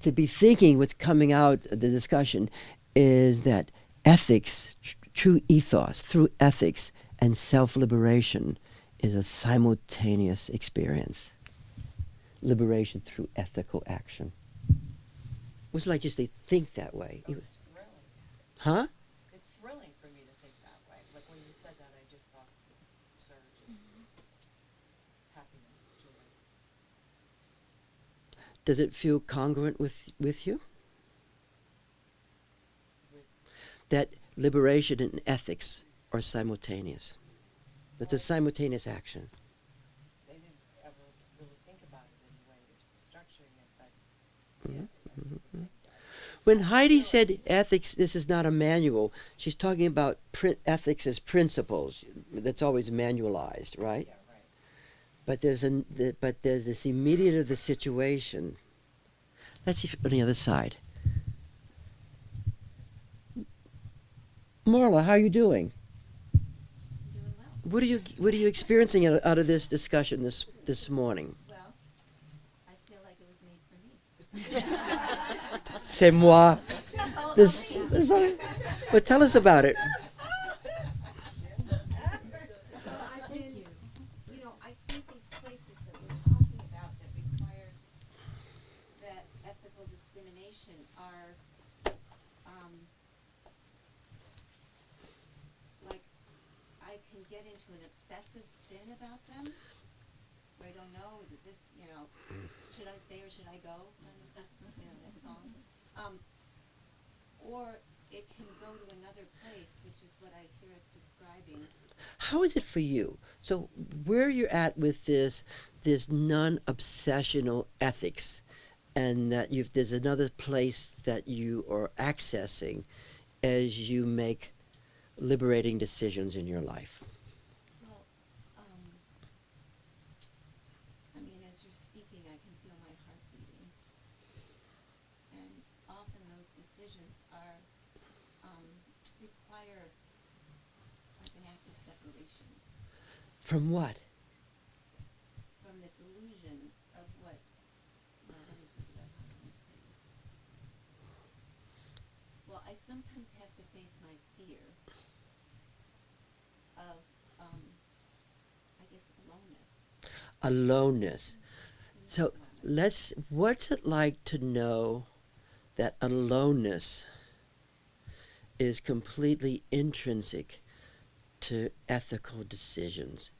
to be thinking what's coming out of the discussion is that ethics, true ethos, through ethics and self-liberation is a simultaneous experience. Liberation through ethical action. What's it like just to think that way? Oh, it's thrilling. Huh? It's thrilling for me to think that way. Like when you said that, I just felt this surge of happiness, joy. Does it feel congruent with you? With That liberation and ethics are simultaneous. That's a simultaneous action. they didn't ever really think about it anyway, structuring it, but yeah, that's the thing. When Heidi said ethics, this is not a manual, she's talking about ethics as principles. That's always manualized, right? Yeah, right. But there's this immediate of the situation. Let's see if on the other side. Marla, how are you doing? Doing well. What are you experiencing out of this discussion this morning? Well, I feel like it was made for me. C'est moi. This, well, tell us about it. Well, I've been, I think these places that we're talking about that require that ethical discrimination are, like, I can get into an obsessive spin about them, where I don't know, is it this, should I stay or should I go? That song. Or it can go to another place, which is what I hear us describing. How is it for you? So where you're at with this non-obsessional ethics, and that there's another place that you are accessing as you make liberating decisions in your life. Well, as you're speaking, I can feel my heart beating. And often those decisions require like an act of separation From what? from this illusion of what, well, let me think about how I say it. Well, I sometimes have to face my fear of, I guess, aloneness. Aloneness. So what's it like to know that aloneness is completely intrinsic to ethical decisions,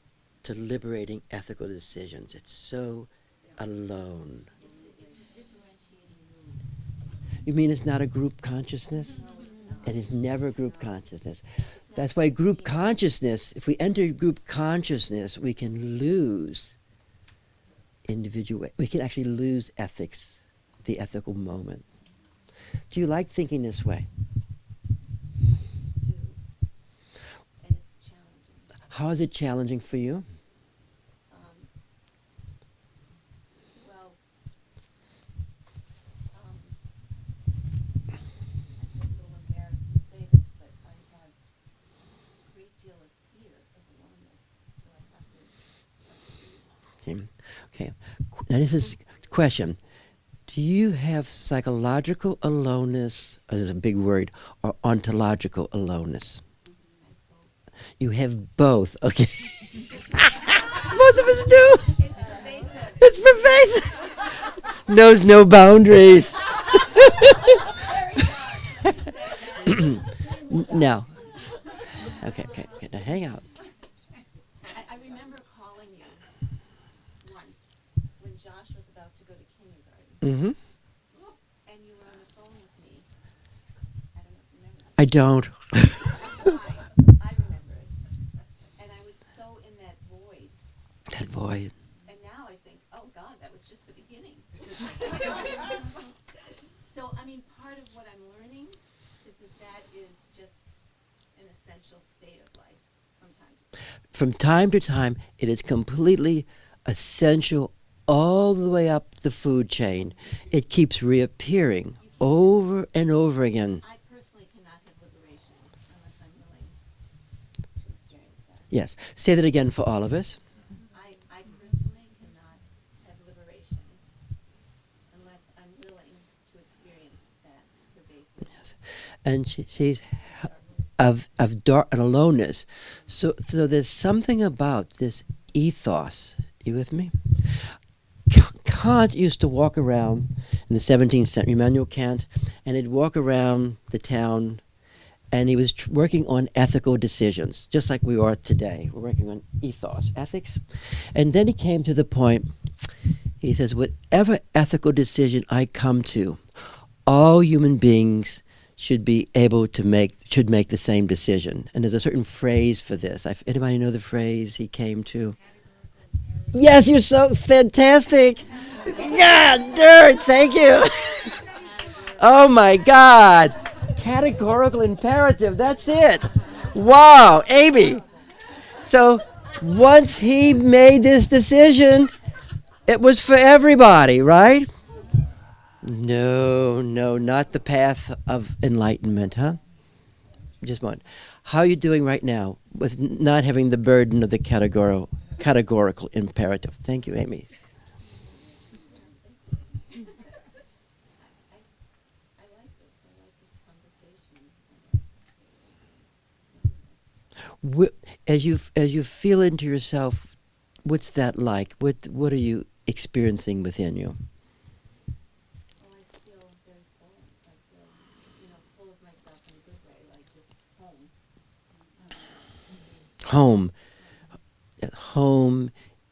to liberating ethical decisions? It's so alone. It's a differentiating mood. You mean it's not a group consciousness? It is never group consciousness. That's why group consciousness, if we enter group consciousness, we can lose individual. We can actually lose ethics, the ethical moment. Do you like thinking this way? Too. And it's challenging. How is it challenging for you? Well, I'm a little embarrassed to say this, but I have a great deal of fear of aloneness, so I have to. Okay. Now this is a question. Do you have psychological aloneness, or this is a big word, or ontological aloneness? You have both. Okay. Most of us do. It's pervasive. Knows no boundaries. Now. Okay. Now hang out. I remember calling you once when Josh was about to go to kindergarten, Mm-hmm. and you were on the phone with me. I don't know if you remember this. I don't. I remember it. And I was so in that void. That void. And now I think, oh God, that was just the beginning. So, I mean, part of what I'm learning is that is just an essential state of life from time to time. From time to time, it is completely essential all the way up the food chain. It keeps reappearing over and over again. I personally cannot have liberation unless I'm willing to experience that. Yes. Say that again for all of us. I personally cannot have liberation unless I'm willing to experience that pervasive. Yes. And she's of dark and aloneness. So there's something about this ethos. You with me? Kant used to walk around in the 17th century, Immanuel Kant, and he'd walk around the town, and he was working on ethical decisions, just like we are today. We're working on ethos, ethics. And then he came to the point, he says, whatever ethical decision I come to, all human beings should be able to should make the same decision. And there's a certain phrase for this. Anybody know the phrase he came to? Yes, you're so fantastic. Yeah, dirt. Thank you. Oh my God. Categorical imperative. That's it. Wow, Amy. So once he made this decision, it was for everybody, right? No, not the path of enlightenment, huh? Just one. How are you doing right now with not having the burden of the categorical imperative? Thank you, Amy. I like this. I like this conversation. As you feel into yourself, what's that like? What are you experiencing within you? Well, I feel very full. I feel, full of myself in a good way, like just home. Home. Home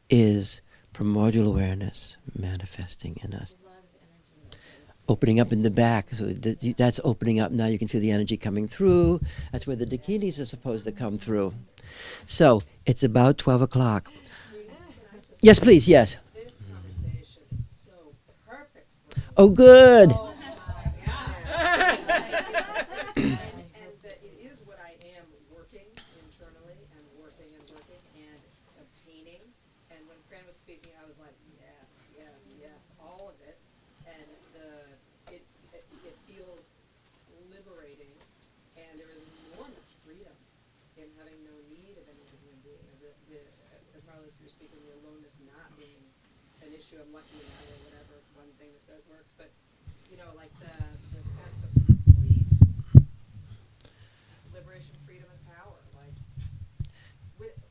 is primordial awareness manifesting in us. A lot of energy. Opening up in the back, so that's opening up. Now you can feel the energy coming through. That's where the dakinis are supposed to come through. So it's about 12 o'clock. Yes, please. Yes. This conversation is so perfect. Oh, good. Oh, and that it is what I am working internally and working and obtaining. And when Fran was speaking, I was like, yes, all of it. And it feels liberating, and there is enormous freedom in having no need of any human being. As Marla, you were speaking, the aloneness not being an issue. I'm lucky in that or whatever. One thing that works, but like the sense of complete liberation, freedom, and power, like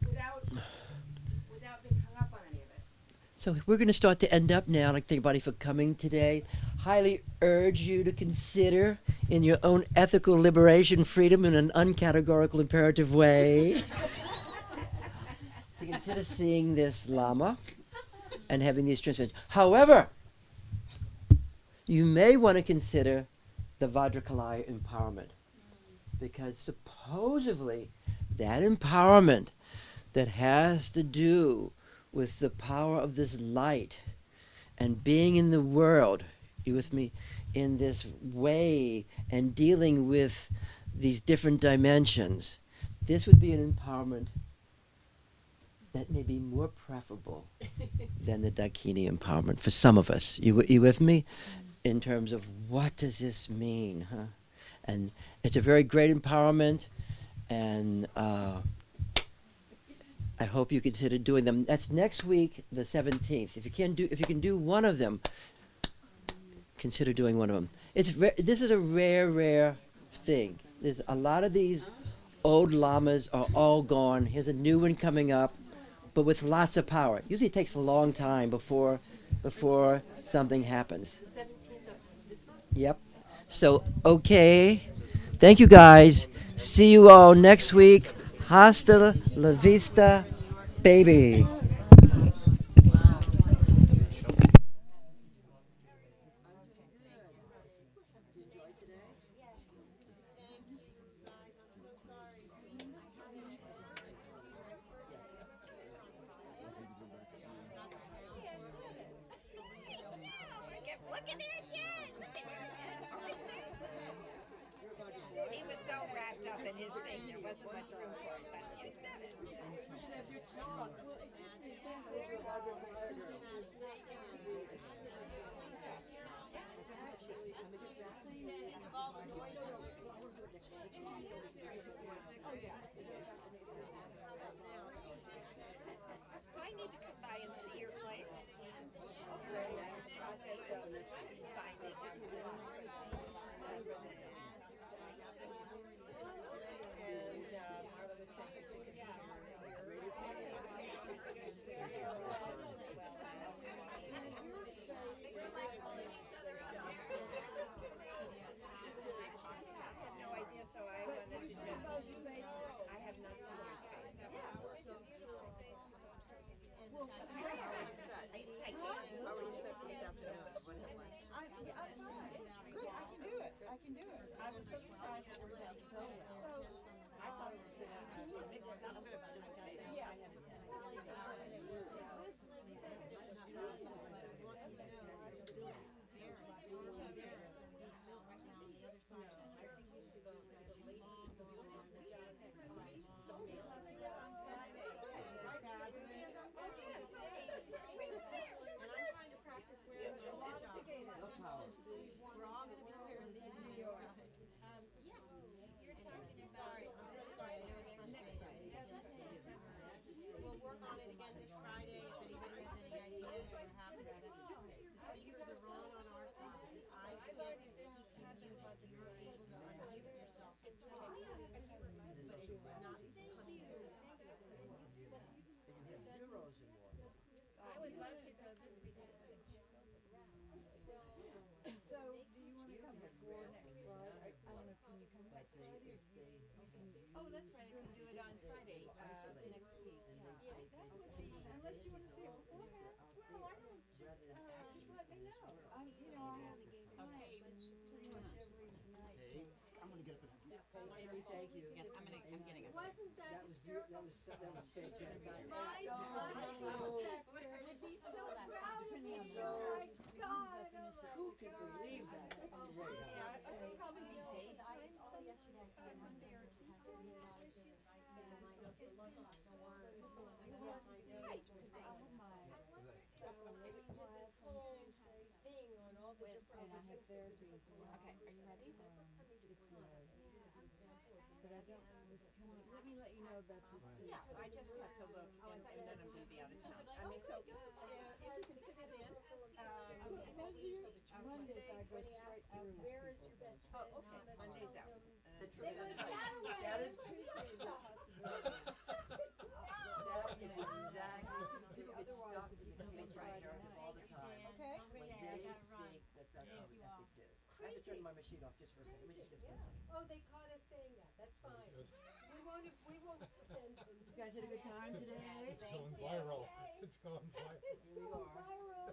without being hung up on any of it. So we're going to start to end up now. I'd like to thank everybody for coming today. Highly urge you to consider in your own ethical liberation, freedom in an uncategorical imperative way. To consider seeing this Lama and having these transmissions. However, you may want to consider the Vajrakalaya empowerment, because supposedly that empowerment that has to do with the power of this light and being in the world, you with me, in this way and dealing with these different dimensions, this would be an empowerment that may be more preferable than the Dakini empowerment for some of us. You with me? In terms of what does this mean, huh? And it's a very great empowerment, and I hope you consider doing them. That's next week, the 17th. If you can do one of them, consider doing one of them. This is a rare thing. There's a lot of these old lamas are all gone. Here's a new one coming up, but with lots of power. Usually it takes a long time before something happens. Yep. So, okay. Thank you, guys. See you all next week. Hasta la vista, baby. He was so wrapped up in his thing, there wasn't much room for it, but you said it. So I need to come by and see your place. Process of finding and Marla was saying that she could I had no idea, so I wanted to just, I have not seen your space. Oh, that's right. I can do it on Friday next week. Unless you want to see it beforehand. Well, I don't just let me know. I have pretty much every night. Amy, thank you. Yes, I'm getting it. Wasn't that hysterical? That was fantastic. My professor would be so proud of me. Oh my God! Who could believe that? That's great. Probably be daytime yesterday. Monday or Tuesday. Yeah, I just have to look, and then I'm going to be out of town. I mean, so if we can fit it in, Mondays I go straight through. Where is your best friend? oh, okay, Monday's out. That is Tuesday is a possibility. That is exactly Tuesday. Otherwise, it'd be coming right all the time. Okay. When they think that's how ethics is. I have to turn my machine off just for a second. Let me just get one second. Oh, they caught us saying that. That's fine. We won't offend them. You guys had a good time today? It's going viral. It's going viral. It's going viral.